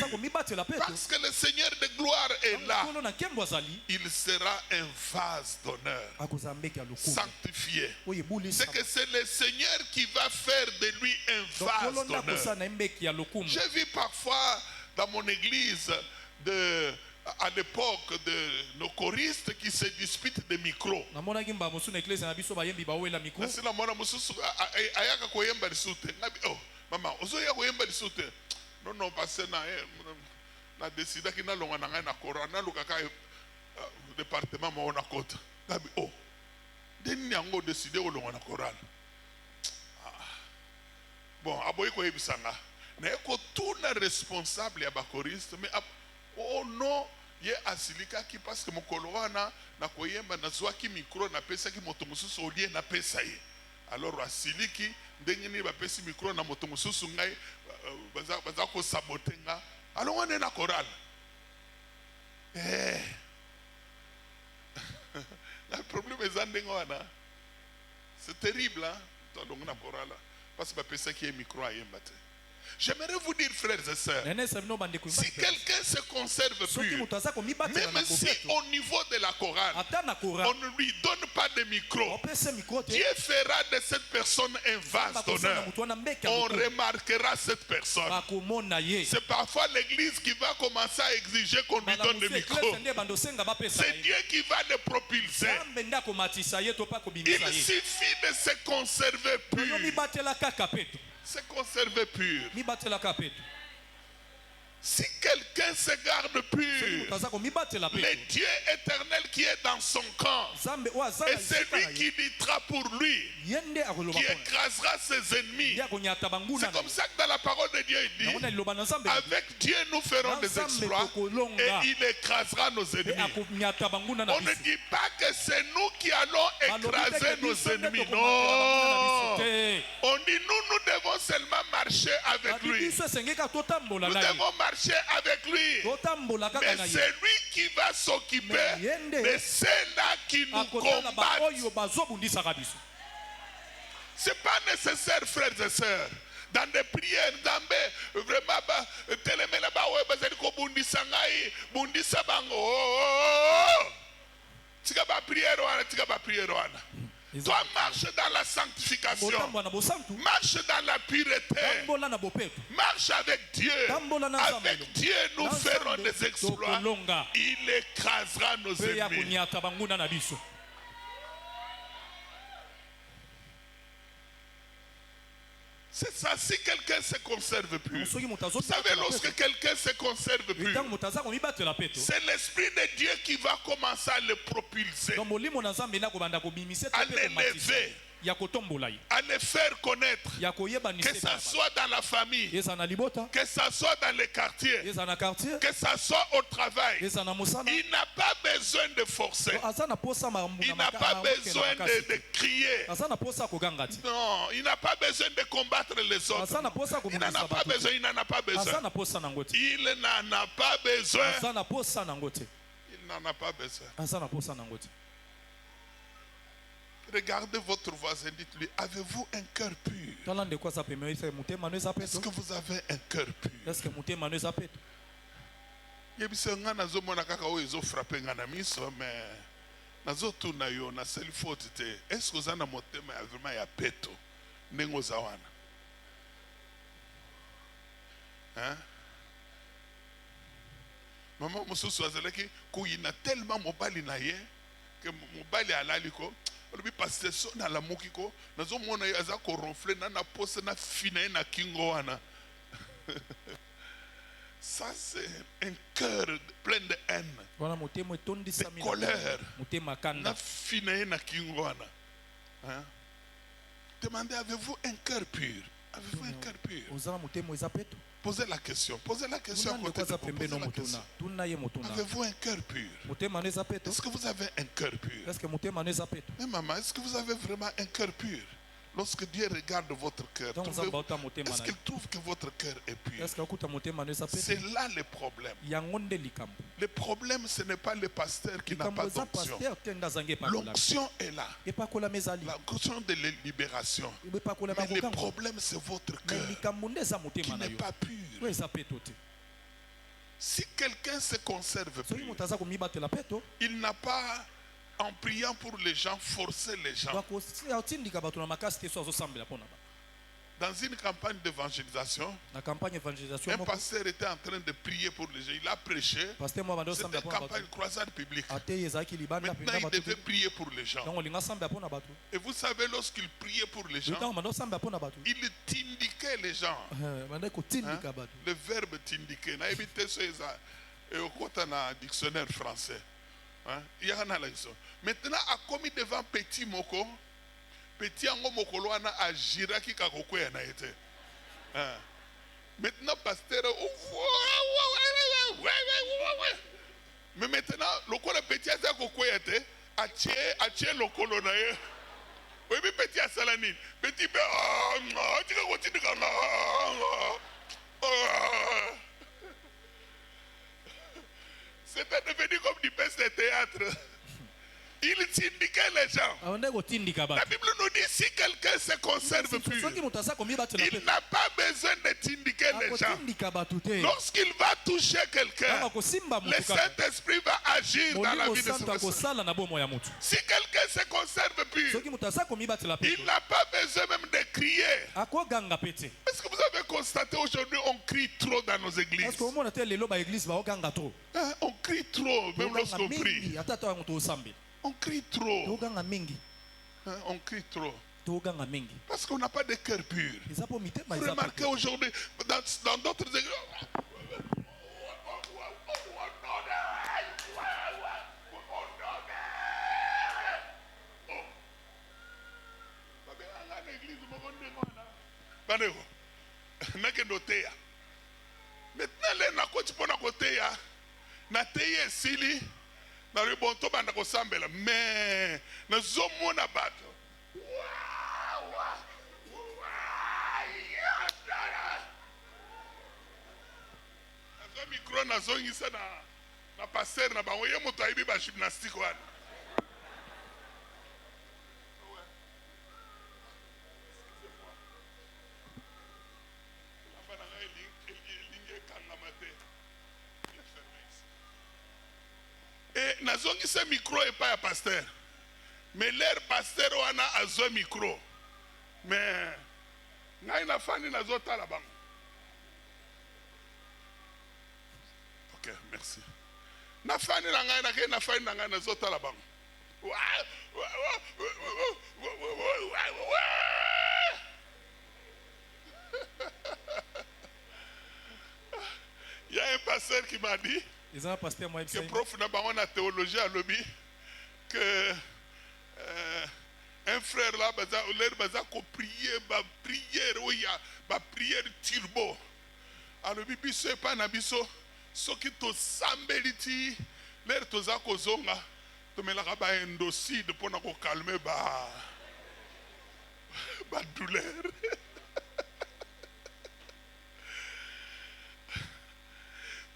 que le Seigneur de gloire est là, il sera un vase d'honneur, sanctifié. C'est que c'est le Seigneur qui va faire de lui un vase d'honneur. J'ai vu parfois dans mon église à l'époque de nos choristes qui se disputent des micros. Non, parce que na décidé que na longa na kora na lukaka département mo na kota. Oh. Deni yango décidé o longa na kora. Bon, aboyi ko yebisanga. Na eko tout na responsable ya ba choriste mais oh non, ye asilika ki parce que mokolo wana na koyemba na zwaki micro na pesa ki moto mususu olie na pesa ye. Alors asiliki ndenge ni ba pesi micro na moto mususu ngai baza ko sabotenga. Alors on est na chorale. Le problème est ndenge wana. C'est terrible hein, donc na chorale parce que ba pesa ki micro ayemba te. J'aimerais vous dire, frères et sœurs, si quelqu'un se conserve pur, même si au niveau de la chorale, on ne lui donne pas de micro, Dieu fera de cette personne un vase d'honneur. On remarquera cette personne. C'est parfois l'église qui va commencer à exiger qu'on lui donne le micro. C'est Dieu qui va le propulser. Il suffit de se conserver pur. Se conserver pur. Si quelqu'un se garde pur, le Dieu éternel qui est dans son camp, et c'est lui qui luttera pour lui, qui écrasera ses ennemis. C'est comme ça que dans la parole de Dieu il dit, avec Dieu nous ferons des exploits et il écrasera nos ennemis. On ne dit pas que c'est nous qui allons écraser nos ennemis, non. On dit nous devons seulement marcher avec lui. Nous devons marcher avec lui. Mais c'est lui qui va s'occuper de ceux-là qui nous combattent. Ce n'est pas nécessaire, frères et sœurs. Dans des prières, dans vraiment, toi, marche dans la sanctification. Marche dans la pureté. Marche avec Dieu. Avec Dieu, nous ferons des exploits. Il écrasera nos ennemis. C'est ça, si quelqu'un se conserve plus. Vous savez, lorsque quelqu'un se conserve plus, c'est l'Esprit de Dieu qui va commencer à le propulser, à l'élever, à le faire connaître, que ça soit dans la famille, que ça soit dans les quartiers, que ça soit au travail. Il n'a pas besoin de forcer, il n'a pas besoin de crier, non, il n'a pas besoin de combattre les autres, il n'en a pas besoin, il n'en a pas besoin, il n'en a pas besoin, il n'en a pas besoin. Regardez votre voisin, dites-lui, avez-vous un cœur pur? Est-ce que vous avez un cœur pur? Est-ce que vous avez un peto? Maman mosusu azalaki kuyina tellement mobali na ye que mobali alaliko olobi pasteur so na la mokiko nazo mona aza ko ronfler na pose na fina na kingo wana. Ça c'est un cœur plein de haine, de colère, na fina na kingo wana. Demandez, avez-vous un cœur pur? Avez-vous un cœur pur? Posez la question à côté de vous. Avez-vous un cœur pur? Est-ce que vous avez un cœur pur? Mais maman, est-ce que vous avez vraiment un cœur pur? Lorsque Dieu regarde votre cœur, est-ce qu'il trouve que votre cœur est pur? C'est là le problème. Le problème, ce n'est pas le pasteur qui n'a pas d'onction. L'onction est là. L'onction de la libération. Mais le problème, c'est votre cœur qui n'est pas pur. Si quelqu'un se conserve pur, il n'a pas, en priant pour les gens, forcer les gens. Dans une campagne d'évangélisation, un pasteur était en train de prier pour les gens. Il a prêché. C'était une campagne croisade publique. Maintenant, il devait prier pour les gens. Et vous savez, lorsqu'il priait pour les gens, il t'indiquait les gens. Le verbe t'indiquer. Dans un dictionnaire français. Maintenant, à commis devant petit moko, petit ango mokoloana a jiraki kakokwe na été. Maintenant, pasteur, mais maintenant, le col petit a kakokwe était, a tié le colonne. Oui, mais petit a salanine, petit be, tu vas continuer comme c'était devenu comme du pièce de théâtre. Il t'indiquait les gens. La Bible nous dit si quelqu'un se conserve pur, il n'a pas besoin de t'indiquer les gens. Lorsqu'il va toucher quelqu'un, le Saint-Esprit va agir dans la vie de cette personne. Si quelqu'un se conserve pur, il n'a pas besoin même de crier. Est-ce que vous avez constaté aujourd'hui on crie trop dans nos églises? On crie trop, même lorsqu'on prie. On crie trop. On crie trop. Parce qu'on n'a pas de cœur pur. Vous remarquez aujourd'hui, dans d'autres églises, maintenant les nakoti pona koteya na teye sili na ribonto banda kosambela mais na zomona bato na micro na zongisa na passer na bango ye moto ayibi ba gymnastique wana. Et nazongi ce micro et pas un pasteur. Mais leur pasteur wana azo micro. Mais ngai na fani nazo tala bang. Ok, merci. Na fani na ngai na ke na fani na ngai nazo tala bang. Il y a un pasteur qui m'a dit que prof n'a pas en théologie à lobby que un frère là baza ko prier ba prière oya ba prière turbo à lobby biso pas na biso soki to sambeliti l'air to za ko zonga to melaka ba endocide pour na ko calmer ba douleur.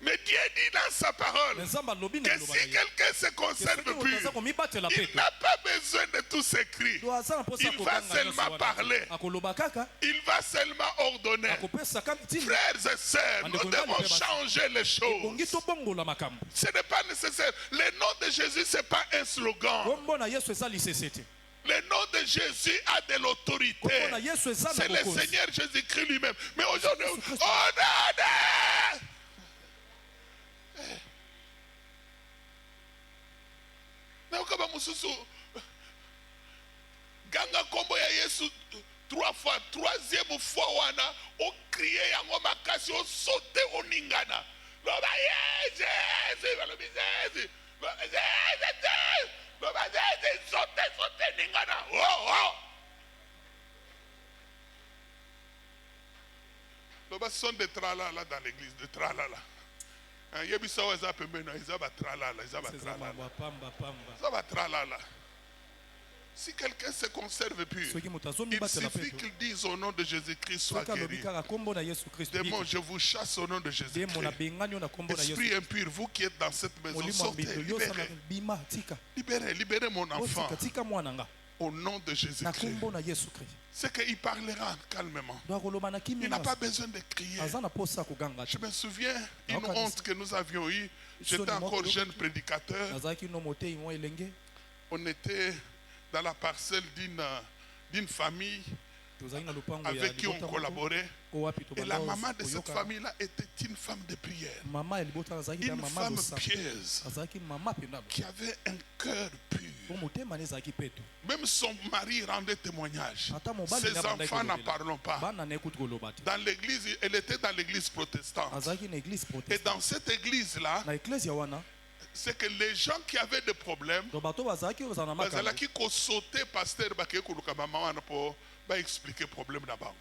Mais Dieu dit dans sa parole que si quelqu'un se conserve pur, il n'a pas besoin de tous ces cris. Il va seulement parler. Il va seulement ordonner. Frères et sœurs, nous devons changer les choses. Ce n'est pas nécessaire. Le nom de Jésus, ce n'est pas un slogan. Le nom de Jésus a de l'autorité. C'est le Seigneur Jésus-Christ lui-même. Mais aujourd'hui, kaba mususu ganga kombo ya Yesu 3 fois, 3e fois wana o crier yango makasi o sauter o ningana loba Jésus ba lobi Jésus loba Jésus sauter ningana loba son de tralala dans l'église de tralala. Si quelqu'un se conserve pur, il suffit qu'il dise au nom de Jésus-Christ soit guéri. Démon, je vous chasse au nom de Jésus-Christ. Esprit impur, vous qui êtes dans cette maison, sortez, libérez mon enfant. Au nom de Jésus-Christ. C'est qu'il parlera calmement. Il n'a pas besoin de crier. Je me souviens une honte que nous avions eue. J'étais encore jeune prédicateur. On était dans la parcelle d'une famille avec qui on collaborait. Et la maman de cette famille-là était une femme de prière. Une femme pieuse qui avait un cœur pur. Même son mari rendait témoignage. Ses enfants n'en parlons pas. Dans l'église, elle était dans l'église protestante. Et dans cette église-là, c'est que les gens qui avaient des problèmes, qui sautaient pasteur pour expliquer le problème d'abord.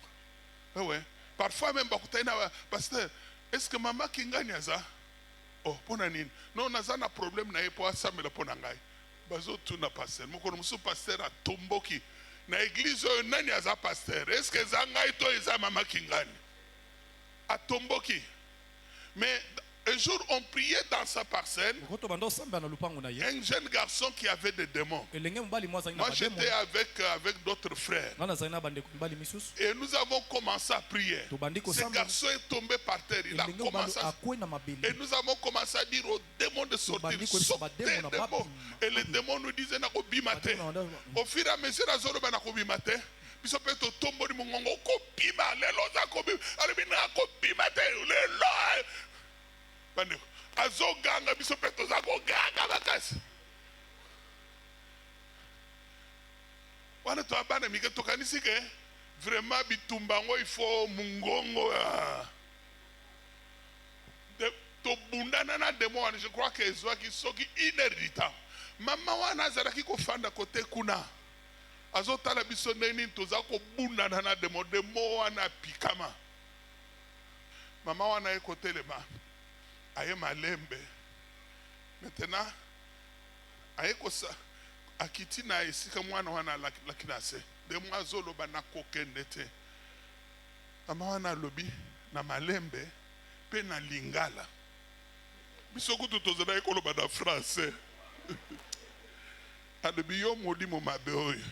Ouais. Parfois même, pasteur, est-ce que maman qui gagne ça? Oh, ponanine. Non, on a un problème, na pour ça, mais le ponangai. Bazo tout na pasteur. Mon connaissance pasteur à Tomboki. Na église, nani a pasteur. Est-ce que zangai to eza maman qui gagne? À Tomboki. Mais Un jour, on priait dans sa parcelle. Un jeune garçon qui avait des démons. Moi, j'étais avec d'autres frères. Et nous avons commencé à prier. Ce garçon est tombé par terre. Il a commencé et nous avons commencé à dire aux démons de sortir. Sortez, démons. Et les démons nous disaient au fur et à mesure, azoganga biso pe tozako ganga bakasi wana to abana mike tokanisi ke vraiment bitumbango il faut mungongo to bundana na demo wana je crois que ezwaki soki 1 heure du temps mama wana azalaki kofanda kote kuna azotala biso neni tozako bundana na demo wana pikama mama wana ekotelema aye malembe maintenant aye kosa akiti na esika mwana wana lakinase de mwazolo bana kokende te mama wana lobi na malembe pe na lingala biso kutu tozela ekoloba na français alobi yo molimo mabe oyo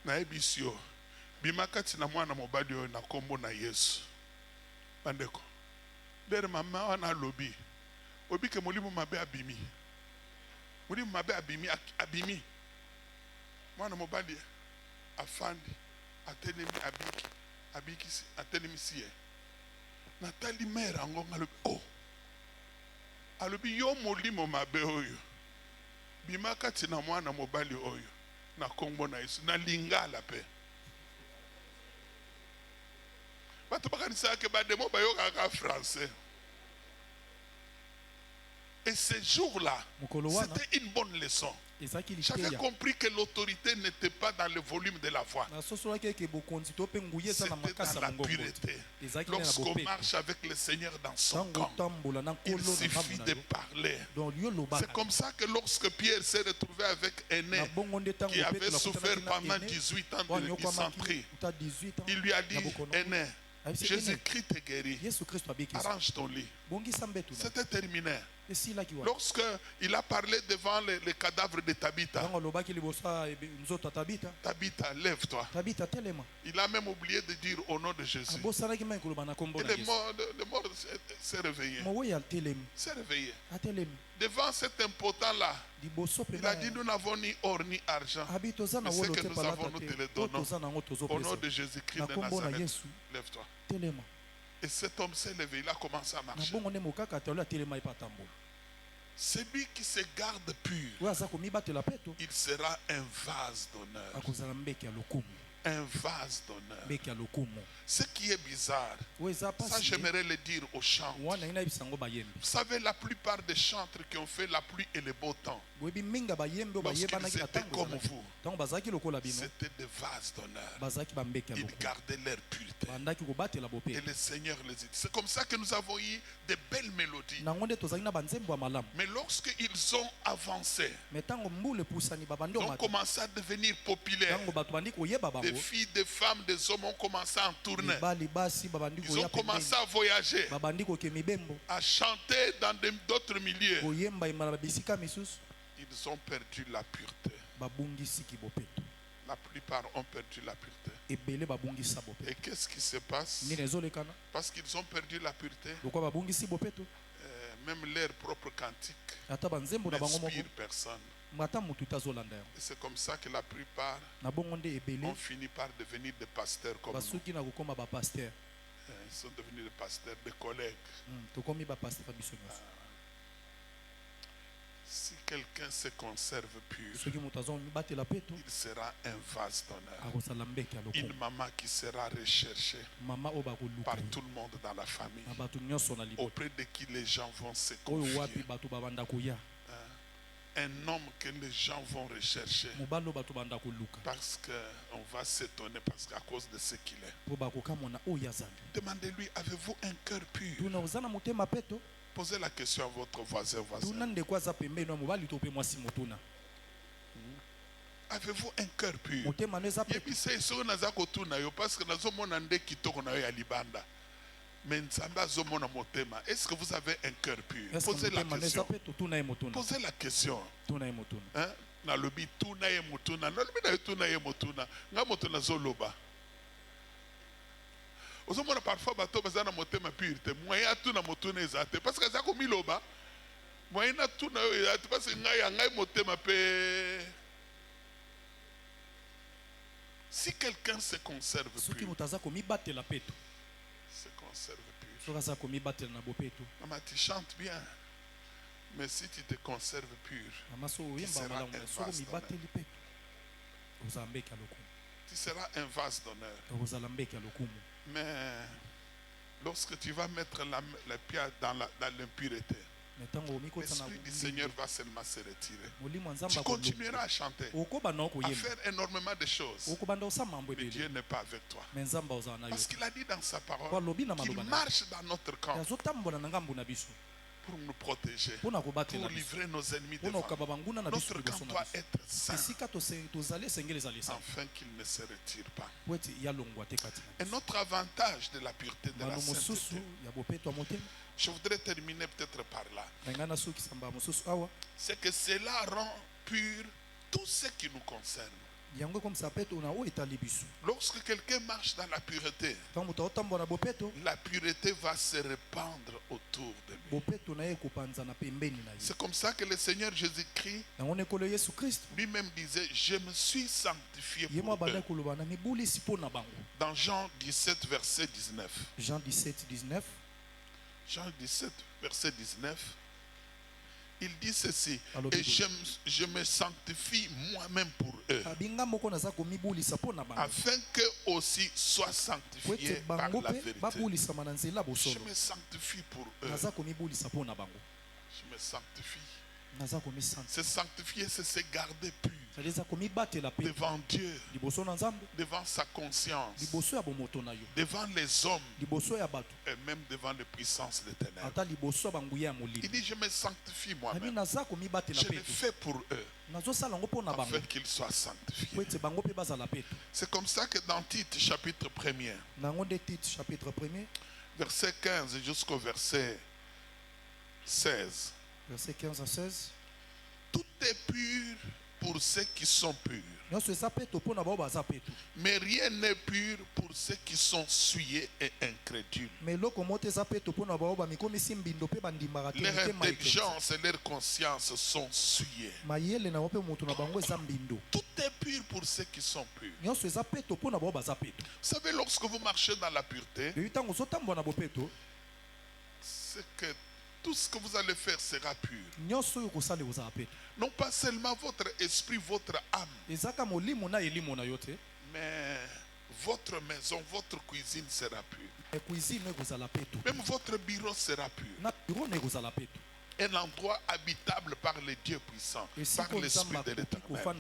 na ebisio bimakati na mwana mobali oyo na kombo na Yesu bandeko der mama wana lobi obi ke molimo mabe abimi molimo mabe abimi mwana mobali afandi atelemi abiki atelemi sie natali mera ngonga lobi oh alobi yo molimo mabe oyo bimakati na mwana mobali oyo na kombo na Yesu na lingala pe bato bakanisa ke bademo bayokaka français. Et ce jour-là, c'était une bonne leçon. J'avais compris que l'autorité n'était pas dans le volume de la voix. C'était dans la pureté. Lorsqu'on marche avec le Seigneur dans son camp, il suffit de parler. C'est comme ça que lorsque Pierre s'est retrouvé avec Aîné, qui avait souffert pendant 18 ans de dysenterie, il lui a dit, Aîné, Jésus-Christ te guérit. Arrange ton lit. C'était terminé. Lorsque il a parlé devant les cadavres de Tabitha, Tabitha, lève-toi. Il a même oublié de dire au nom de Jésus. Et le mort s'est réveillé. S'est réveillé. Devant cet impotent-là, il a dit, nous n'avons ni or ni argent. Mais ce que nous avons, nous te le donnons. Au nom de Jésus-Christ de Nazareth, lève-toi. Et cet homme s'est levé, il a commencé à marcher. Celui qui se garde pur, il sera un vase d'honneur. Un vase d'honneur. Ce qui est bizarre, ça j'aimerais le dire aux chantres. Vous savez, la plupart des chantres qui ont fait la pluie et le beau temps, lorsqu'ils étaient comme vous, c'était des vases d'honneur. Ils gardaient leur pureté. Et le Seigneur les dit. C'est comme ça que nous avons eu de belles mélodies. Mais lorsqu'ils ont avancé, ils ont commencé à devenir populaires. Des filles, des femmes, des hommes ont commencé à en tourner. Ils ont commencé à voyager, à chanter dans d'autres milieux. Ils ont perdu la pureté. La plupart ont perdu la pureté. Et qu'est-ce qui se passe? Parce qu'ils ont perdu la pureté, même leur propre cantique n'inspire personne. Et c'est comme ça que la plupart ont fini par devenir des pasteurs comme nous. Ils sont devenus des pasteurs, des collègues. Si quelqu'un se conserve pur, il sera un vase d'honneur. Une maman qui sera recherchée par tout le monde dans la famille, auprès de qui les gens vont se confier. Un homme que les gens vont rechercher parce qu'on va s'étonner parce qu'à cause de ce qu'il est. Demandez-lui, avez-vous un cœur pur? Posez la question à votre voisin. Avez-vous un cœur pur? Mais Nzamba zomona motema. Est-ce que vous avez un cœur pur? Posez la question. Posez la question. Hein? Na lobi tuna ye mutuna. Na lobi na tuna ye mutuna. Nga mutuna zoloba. Ozomona parfois bato bazana motema pur te. Moya tuna mutuna ezate. Parce que ça komi loba. Moya na tuna ezate parce que nga ya ngai motema pe. Si quelqu'un se conserve pur. Se conserve pur. Maman, tu chantes bien. Mais si tu te conserves pur, tu seras un vase d'honneur. Tu seras un vase d'honneur. Mais lorsque tu vas mettre la pierre dans l'impureté, l'Esprit du Seigneur va seulement se retirer. Tu continueras à chanter, à faire énormément de choses. Mais Dieu n'est pas avec toi. Parce qu'il a dit dans sa parole qu'il marche dans notre camp pour nous protéger, pour livrer nos ennemis devant nous. Notre camp doit être saint, afin qu'il ne se retire pas. Un autre avantage de la pureté de la sainteté, je voudrais terminer peut-être par là, c'est que cela rend pur tout ce qui nous concerne. Lorsque quelqu'un marche dans la pureté va se répandre autour de lui. C'est comme ça que le Seigneur Jésus-Christ lui-même disait: je me suis sanctifié pour eux. Dans Jean 17 verset 19. Jean 17 verset 19. Il dit ceci: et je me sanctifie moi-même pour eux, afin qu'eux aussi soient sanctifiés par la vérité. Je me sanctifie pour eux. Je me sanctifie. Se sanctifier, c'est se garder pur devant Dieu, devant sa conscience, devant les hommes et même devant les puissances des ténèbres. Il dit: je me sanctifie moi-même. Je le fais pour eux, afin qu'ils soient sanctifiés. C'est comme ça que dans Tite chapitre 1er, verset 15 jusqu'au verset 16, verset 15 à 16. Tout est pur pour ceux qui sont purs, mais rien n'est pur pour ceux qui sont souillés et incrédules. Leur intelligence et leur conscience sont souillées. Tout est pur pour ceux qui sont purs. Vous savez, lorsque vous marchez dans la pureté, c'est que tout ce que vous allez faire sera pur. Non pas seulement votre esprit, votre âme, mais votre maison, votre cuisine sera pure. Même votre bureau sera pur. Un endroit habitable par les dieux puissants, par l'Esprit de l'Éternel.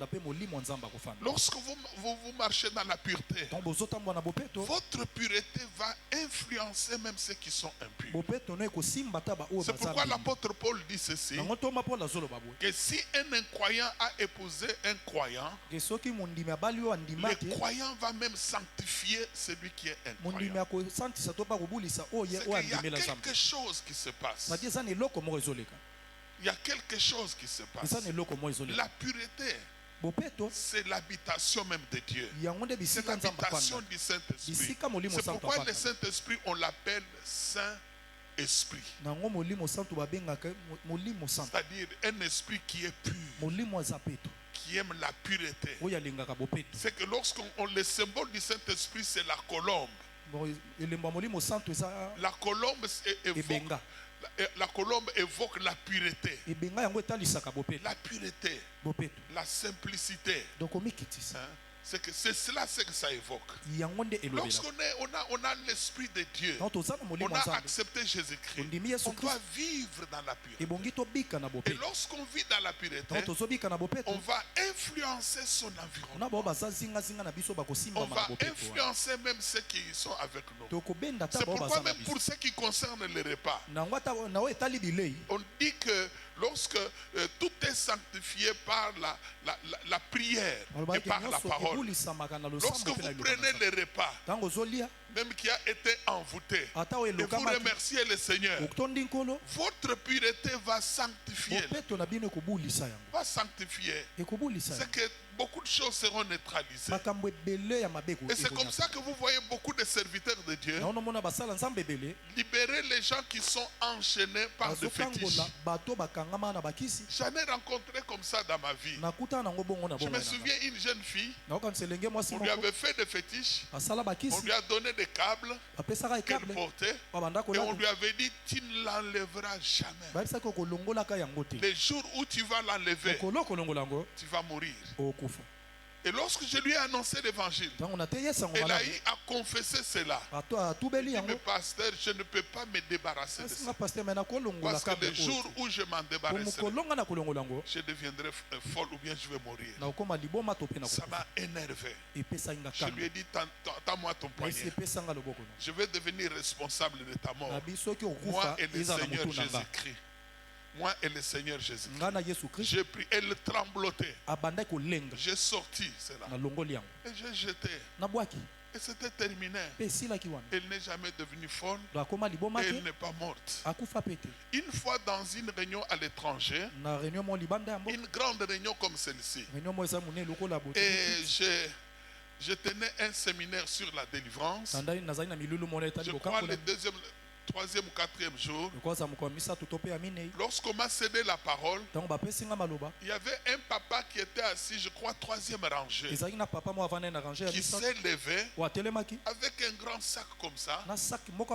Lorsque vous marchez dans la pureté, votre pureté va influencer même ceux qui sont impurs. C'est pourquoi l'apôtre Paul dit ceci, que si un incroyant a épousé un croyant, le croyant va même sanctifier celui qui est incroyant. C'est qu'il y a quelque chose qui se passe. Il y a quelque chose qui se passe. La pureté, c'est l'habitation même de Dieu. C'est l'habitation du Saint-Esprit. C'est pourquoi le Saint-Esprit, on l'appelle Saint-Esprit. C'est-à-dire un esprit qui est pur, qui aime la pureté. C'est que lorsqu'on le symbole du Saint-Esprit, c'est la colombe. La colombe évoque. La colombe évoque la pureté. La pureté, la simplicité. C'est cela que ça évoque. Lorsqu'on a l'Esprit de Dieu, on a accepté Jésus-Christ, on doit vivre dans la pureté. Et lorsqu'on vit dans la pureté, on va influencer son environnement. On va influencer même ceux qui sont avec nous. C'est pourquoi même pour ce qui concerne les repas, on dit que lorsque tout est sanctifié par la prière et par la parole, lorsque vous prenez le repas, même qui a été envoûté, et vous remerciez le Seigneur, votre pureté va sanctifier. Va sanctifier. C'est que beaucoup de choses seront neutralisées. Et c'est comme ça que vous voyez beaucoup de serviteurs de Dieu libérer les gens qui sont enchaînés par des fétiches. J'en ai rencontré comme ça dans ma vie. Je me souviens une jeune fille, on lui avait fait des fétiches, on lui a donné des câbles qu'elle portait, et on lui avait dit tu ne l'enlèveras jamais. Les jours où tu vas l'enlever, tu vas mourir. Et lorsque je lui ai annoncé l'évangile, elle a eu à confesser cela. Elle dit, mais pasteur, je ne peux pas me débarrasser de ça. Parce que le jour où je m'en débarrasserai, je deviendrai folle ou bien je vais mourir. Ça m'a énervé. Je lui ai dit, tends-moi ton poignet. Je vais devenir responsable de ta mort. Moi et le Seigneur Jésus-Christ. Moi et le Seigneur Jésus-Christ. J'ai pris, elle tremblotait. J'ai sorti cela. Et j'ai jeté. Et c'était terminé. Elle n'est jamais devenue folle. Et elle n'est pas morte. Une fois dans une réunion à l'étranger, une grande réunion comme celle-ci, et je tenais un séminaire sur la délivrance. Je crois le troisième ou quatrième jour, lorsqu'on m'a cédé la parole, il y avait un papa qui était assis, je crois, troisième rangée, qui s'est levé avec un grand sac comme ça,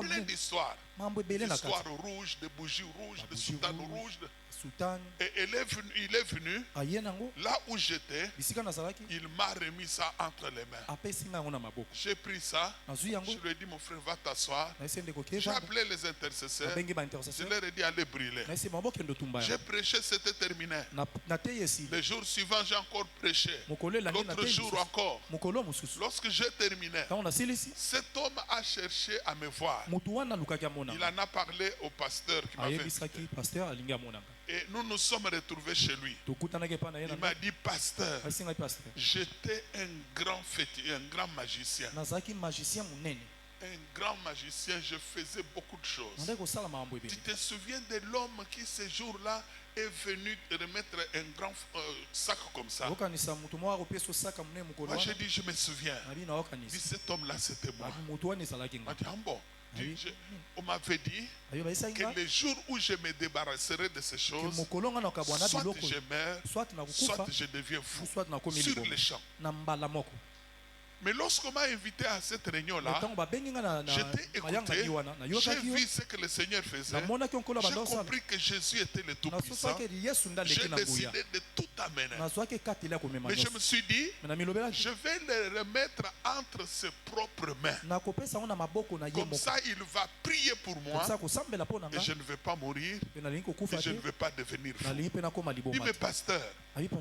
plein d'histoires. D'histoires rouges, de bougies rouges, de soutanes rouges. Et il est venu là où j'étais, il m'a remis ça entre les mains. J'ai pris ça, je lui ai dit mon frère va t'asseoir. J'ai appelé les intercesseurs, je leur ai dit allez brûler. J'ai prêché, c'était terminé. Le jour suivant j'ai encore prêché, l'autre jour encore. Lorsque j'ai terminé, cet homme a cherché à me voir. Il en a parlé au pasteur qui m'avait invité. Et nous nous sommes retrouvés chez lui. Il m'a dit, pasteur, j'étais un grand féticheur, un grand magicien. Un grand magicien, je faisais beaucoup de choses. Tu te souviens de l'homme qui ce jour-là est venu remettre un grand sac comme ça? Moi j'ai dit, je me souviens. Dit, cet homme-là c'était moi. Il m'a dit, ah bon? On m'avait dit que le jour où je me débarrasserai de ces choses, soit je meurs, soit je deviens fou sur les champs. Mais lorsqu'on m'a invité à cette réunion-là, j'étais écouté, j'ai vu ce que le Seigneur faisait, j'ai compris que Jésus était le Tout-Puissant, j'ai décidé de tout amener. Mais je me suis dit, je vais le remettre entre ses propres mains. Comme ça, il va prier pour moi, et je ne vais pas mourir, et je ne vais pas devenir fou. Dis, mais pasteur,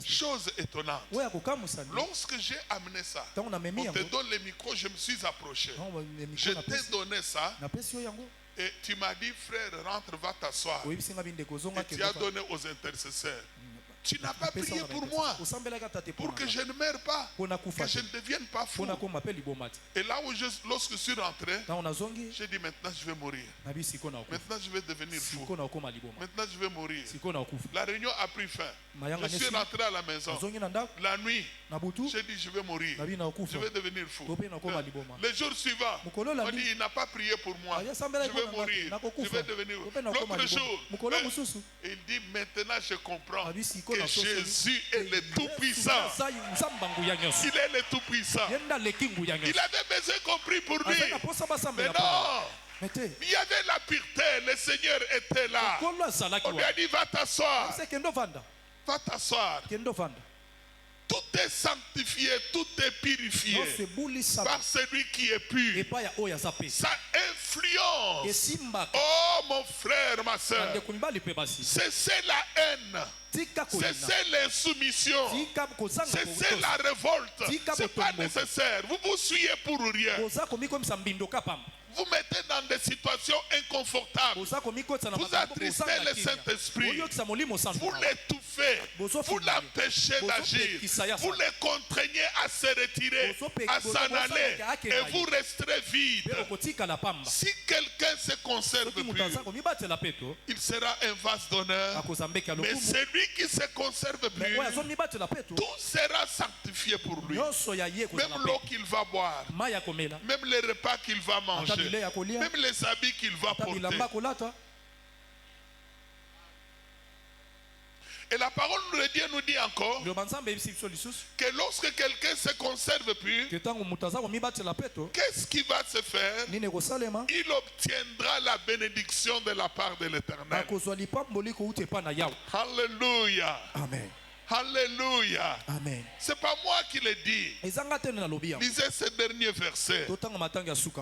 chose étonnante, lorsque j'ai amené ça, on te donne le micro, je me suis approché. Je t'ai donné ça. Et tu m'as dit, frère, rentre, va t'asseoir. Et tu as donné aux intercesseurs. Tu n'as pas prié pour moi, pour que je ne meure pas, que je ne devienne pas fou. Et là où lorsque je suis rentré, j'ai dit maintenant je vais mourir. Maintenant je vais devenir fou. Maintenant je vais mourir. La réunion a pris fin. Je suis rentré à la maison. La nuit, j'ai dit je vais mourir. Je vais devenir fou. Le jour suivant, on dit il n'a pas prié pour moi. Je vais mourir. Je vais devenir fou. L'autre jour, il dit maintenant je comprends que Jésus est le Tout-Puissant. Il est le Tout-Puissant. Il avait besoin compris pour lui. Mais non, il y avait la pureté. Le Seigneur était là. On lui a dit va t'asseoir. Va t'asseoir. Tout est sanctifié, tout est purifié par celui qui est pur. Ça, un influence. Oh mon frère, ma soeur, cessez la haine, cessez l'insoumission, cessez la révolte. C'est pas nécessaire. Vous vous souillez pour rien. Vous mettez dans des situations inconfortables. Vous attristez le Saint-Esprit. Vous l'étouffez. Vous l'empêchez d'agir. Vous les contraignez à se retirer, à s'en aller. Et vous resterez vide. Si quelqu'un se conserve pur, il sera un vase d'honneur. Mais celui qui se conserve pur, tout sera sanctifié pour lui. Même l'eau qu'il va boire, même les repas qu'il va manger, même les habits qu'il va porter. Et la parole de Dieu nous dit encore que lorsque quelqu'un se conserve pur, qu'est-ce qui va se faire? Il obtiendra la bénédiction de la part de l'Éternel. Alléluia. Amen. Alléluia. Amen. C'est pas moi qui le dis. Lisez ce dernier verset.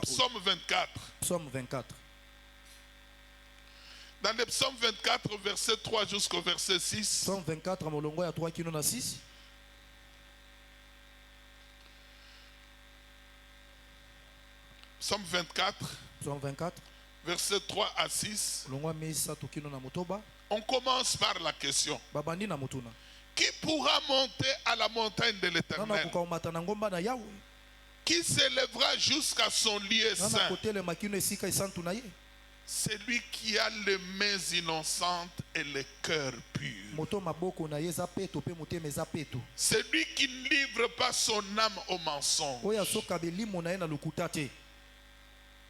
Psaume 24. Psaume 24. Dans le psaume 24, verset 3 jusqu'au verset 6. Psaume 24, molongo ya 3 kino na 6. Psaume 24. Psaume 24. Verset 3 à 6. On commence par la question. Qui pourra monter à la montagne de l'Éternel? Qui s'élèvera jusqu'à son lieu saint? Celui qui a les mains innocentes et le cœur pur. Celui qui ne livre pas son âme au mensonge.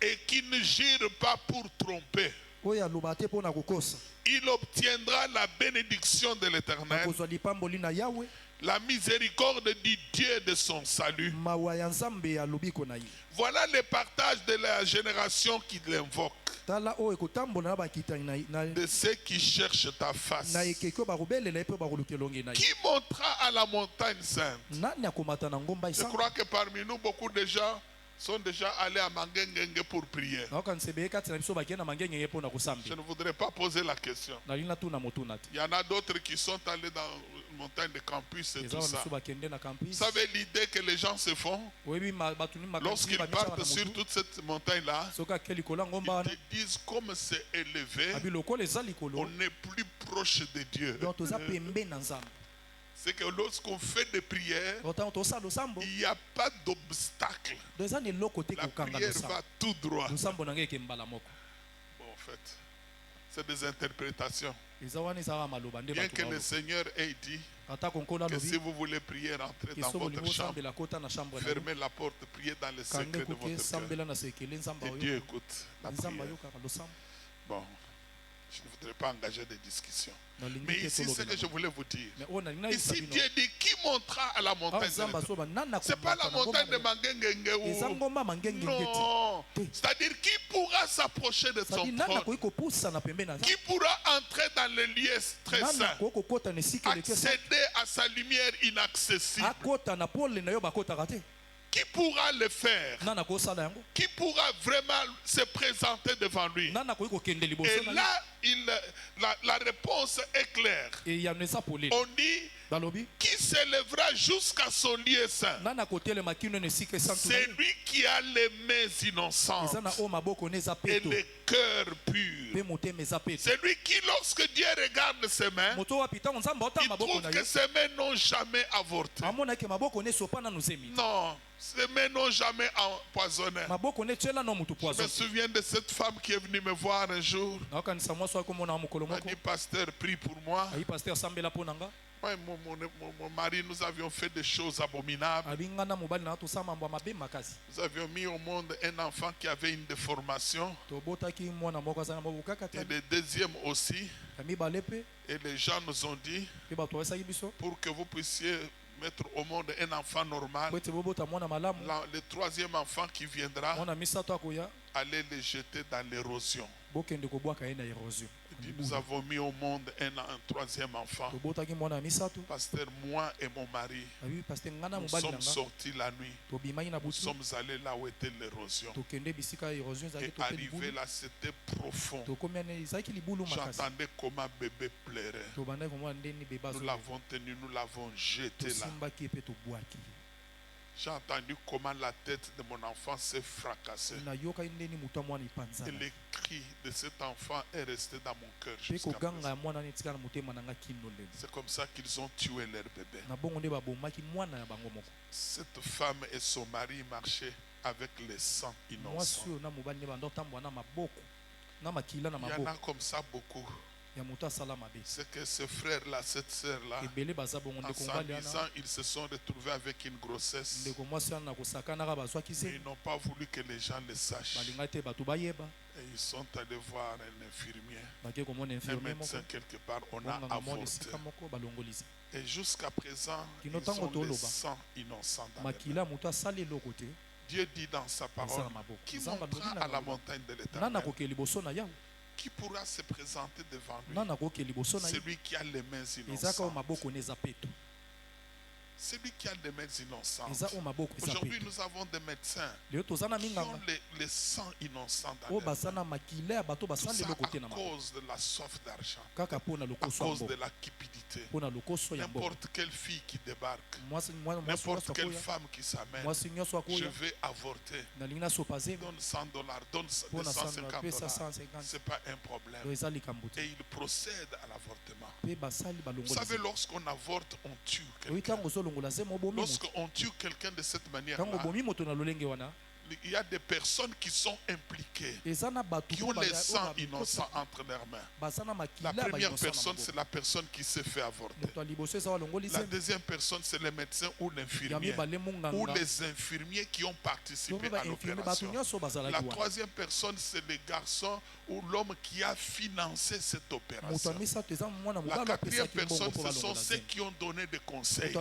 Et qui ne gire pas pour tromper. Il obtiendra la bénédiction de l'Éternel, la miséricorde du Dieu de son salut. Voilà le partage de la génération qui l'invoque, de ceux qui cherchent ta face. Qui montera à la montagne sainte? Je crois que parmi nous, beaucoup de gens sont déjà allés à Mangengenge pour prier. Je ne voudrais pas poser la question. Il y en a d'autres qui sont allés dans la montagne de campus et tout ça. Vous savez l'idée que les gens se font lorsqu'ils partent sur toute cette montagne-là? Ils te disent comme c'est élevé, on est plus proche de Dieu. C'est que lorsqu'on fait des prières, il n'y a pas d'obstacle. La prière va tout droit. Bon, en fait, c'est des interprétations. Bien que le Seigneur ait dit que si vous voulez prier, rentrez dans votre chambre, fermez la porte, priez dans le secret de votre cœur. Et Dieu écoute la prière. Bon, je ne voudrais pas engager des discussions. Mais ici, c'est ce que je voulais vous dire. Ici, Dieu dit qui montera à la montagne de l'Éternel. Ce n'est pas la montagne de Mangengenge. Non. C'est-à-dire qui pourra s'approcher de son trône, qui pourra entrer dans le lieu très saint, accéder à sa lumière inaccessible. Qui pourra le faire? Qui pourra vraiment se présenter devant lui? Et là, la réponse est claire. On dit qui s'élèvera jusqu'à son lieu saint. C'est lui qui a les mains innocentes et le cœur pur. C'est lui qui, lorsque Dieu regarde ses mains, il trouve que ses mains n'ont jamais avorté. Non, ses mains n'ont jamais empoisonné. Je me souviens de cette femme qui est venue me voir un jour. Elle m'a dit, pasteur, prie pour moi. Moi et mon mari, nous avions fait des choses abominables. Nous avions mis au monde un enfant qui avait une déformation. Et le deuxième aussi. Et les gens nous ont dit, pour que vous puissiez mettre au monde un enfant normal, le troisième enfant qui viendra, allez le jeter dans l'érosion. Nous avons mis au monde un troisième enfant. Pasteur, moi et mon mari, nous sommes sortis la nuit. Nous sommes allés là où était l'érosion. Et arrivé là, c'était profond. J'entendais comment bébé pleurait. Nous l'avons tenu, nous l'avons jeté là. J'ai entendu comment la tête de mon enfant s'est fracassée. Et le cri de cet enfant est resté dans mon cœur jusqu'à présent. C'est comme ça qu'ils ont tué leur bébé. Cette femme et son mari marchaient avec le sang innocent. Il y en a comme ça beaucoup. C'est que ce frère-là, cette sœur-là, en s'enlisant, ils se sont retrouvés avec une grossesse. Mais ils n'ont pas voulu que les gens le sachent. Et ils sont allés voir un infirmier, un médecin quelque part. On a avorté. Et jusqu'à présent, ils ont le sang innocent dans les mains. Dieu dit dans sa parole, qui montera à la montagne de l'Éternel? Qui pourra se présenter devant lui? Celui qui a les mains innocentes. Celui qui a les mains innocentes. Aujourd'hui, nous avons des médecins qui ont le sang innocent dans les mains. Tout ça à cause de la soif d'argent, à cause de la cupidité. N'importe quelle fille qui débarque, n'importe quelle femme qui s'amène, je vais avorter. Donne $100, donne $250. Ce n'est pas un problème. Et il procède à l'avortement. Vous savez, lorsqu'on avorte, on tue quelqu'un. Lorsqu'on tue quelqu'un de cette manière-là, il y a des personnes qui sont impliquées, qui ont les sangs innocents entre leurs mains. La première personne, c'est la personne qui s'est fait avorter. La deuxième personne, c'est le médecin ou l'infirmier, ou les infirmiers qui ont participé à l'opération. La troisième personne, c'est le garçon ou l'homme qui a financé cette opération. La quatrième personne, ce sont ceux qui ont donné des conseils.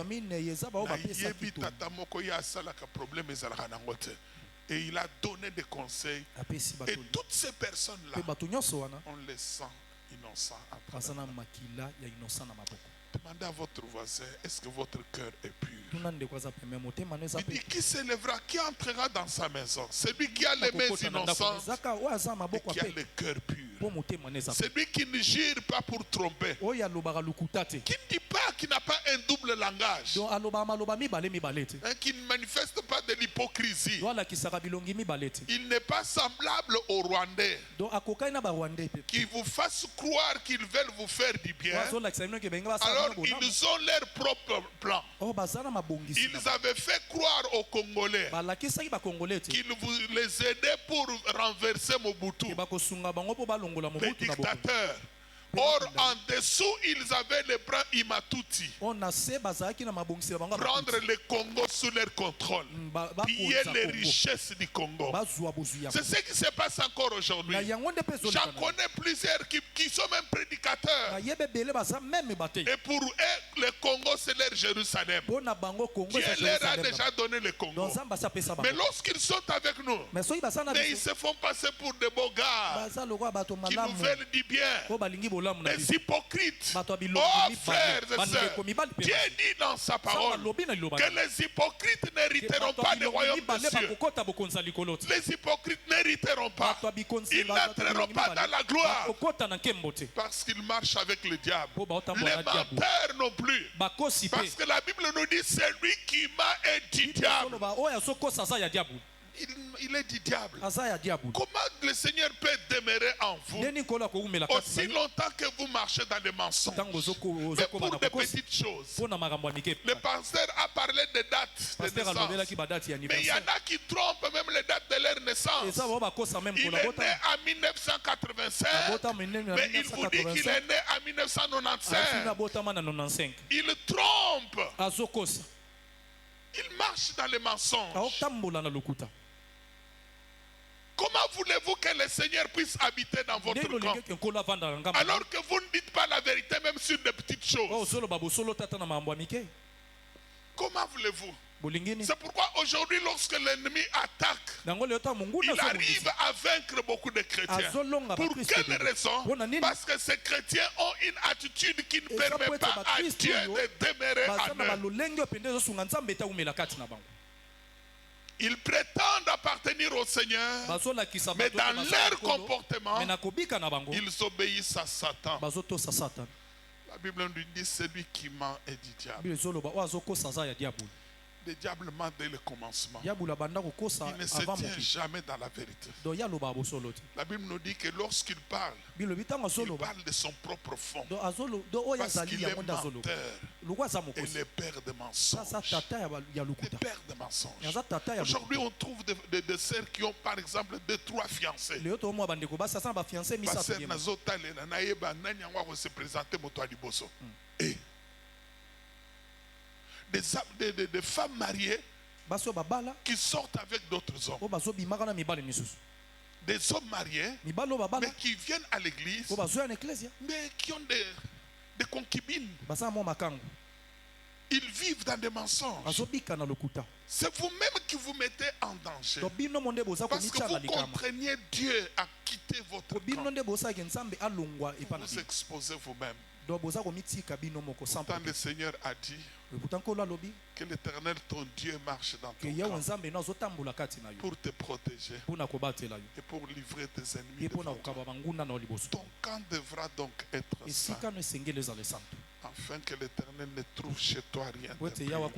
Et il a donné des conseils. Et toutes ces personnes-là ont le sang innocent entre eux. Demandez à votre voisin, est-ce que votre cœur est pur? Il dit, qui s'élèvera, qui entrera dans sa maison? Celui qui a les mains innocentes et qui a le cœur pur. Celui qui ne jure pas pour tromper. Qui ne dit pas, qui n'a pas un double langage. Qui ne manifeste pas de l'hypocrisie. Il n'est pas semblable aux Rwandais qui vous fassent croire qu'ils veulent vous faire du bien. Alors ils ont leur propre plan. Ils avaient fait croire aux Congolais qu'ils les aidaient pour renverser Mobutu, les dictateurs. Or, en dessous, ils avaient le bras Imatuti. Prendre le Congo sous leur contrôle. Piller les richesses du Congo. C'est ce qui se passe encore aujourd'hui. J'en connais plusieurs qui sont même prédicateurs. Et pour eux, le Congo, c'est leur Jérusalem. Dieu leur a déjà donné le Congo. Mais lorsqu'ils sont avec nous, ils se font passer pour des beaux gars qui nous veulent du bien. Les hypocrites. Oh frères et sœurs, Dieu dit dans sa parole que les hypocrites n'hériteront pas le royaume des cieux. Les hypocrites n'hériteront pas. Ils n'entreront pas dans la gloire parce qu'ils marchent avec le diable. Les menteurs non plus. Parce que la Bible nous dit celui qui m'a est du diable. Il est du diable. Comment le Seigneur peut demeurer en vous aussi longtemps que vous marchez dans les mensonges? Mais pour des petites choses. Le pasteur a parlé des dates de naissance. Mais il y en a qui trompent même les dates de leur naissance. Il est né en 1985, mais il vous dit qu'il est né en 1995. Il trompe. Il marche dans les mensonges. Comment voulez-vous que le Seigneur puisse habiter dans votre camp alors que vous ne dites pas la vérité même sur des petites choses? Comment voulez-vous? C'est pourquoi aujourd'hui, lorsque l'ennemi attaque, il arrive à vaincre beaucoup de chrétiens. Pour quelle raison? Parce que ces chrétiens ont une attitude qui ne permet pas à Dieu de demeurer en eux. Ils prétendent appartenir au Seigneur, mais dans leur comportement, ils obéissent à Satan. La Bible nous dit celui qui ment est du diable. Le diable ment dès le commencement. Il ne se tient jamais dans la vérité. La Bible nous dit que lorsqu'il parle, il parle de son propre fond. Parce qu'il est menteur et le père de mensonges. Le père de mensonges. Aujourd'hui, on trouve des sœurs qui ont par exemple 2-3 fiancés. Et des femmes mariées qui sortent avec d'autres hommes. Des hommes mariés, mais qui viennent à l'église, mais qui ont des concubines. Ils vivent dans des mensonges. C'est vous-même qui vous mettez en danger. Parce que vous contraignez Dieu à quitter votre camp. Vous vous exposez vous-même. Pourtant le Seigneur a dit que l'Éternel ton Dieu marche dans ton camp pour te protéger et pour livrer tes ennemis devant toi. Ton camp devra donc être saint, afin que l'Éternel ne trouve chez toi rien d'impur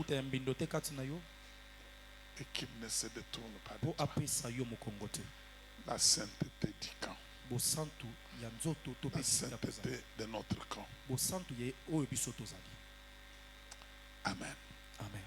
et qu'il ne se détourne pas de toi. La sainteté du camp. La sainteté de notre camp. Amen. Amen.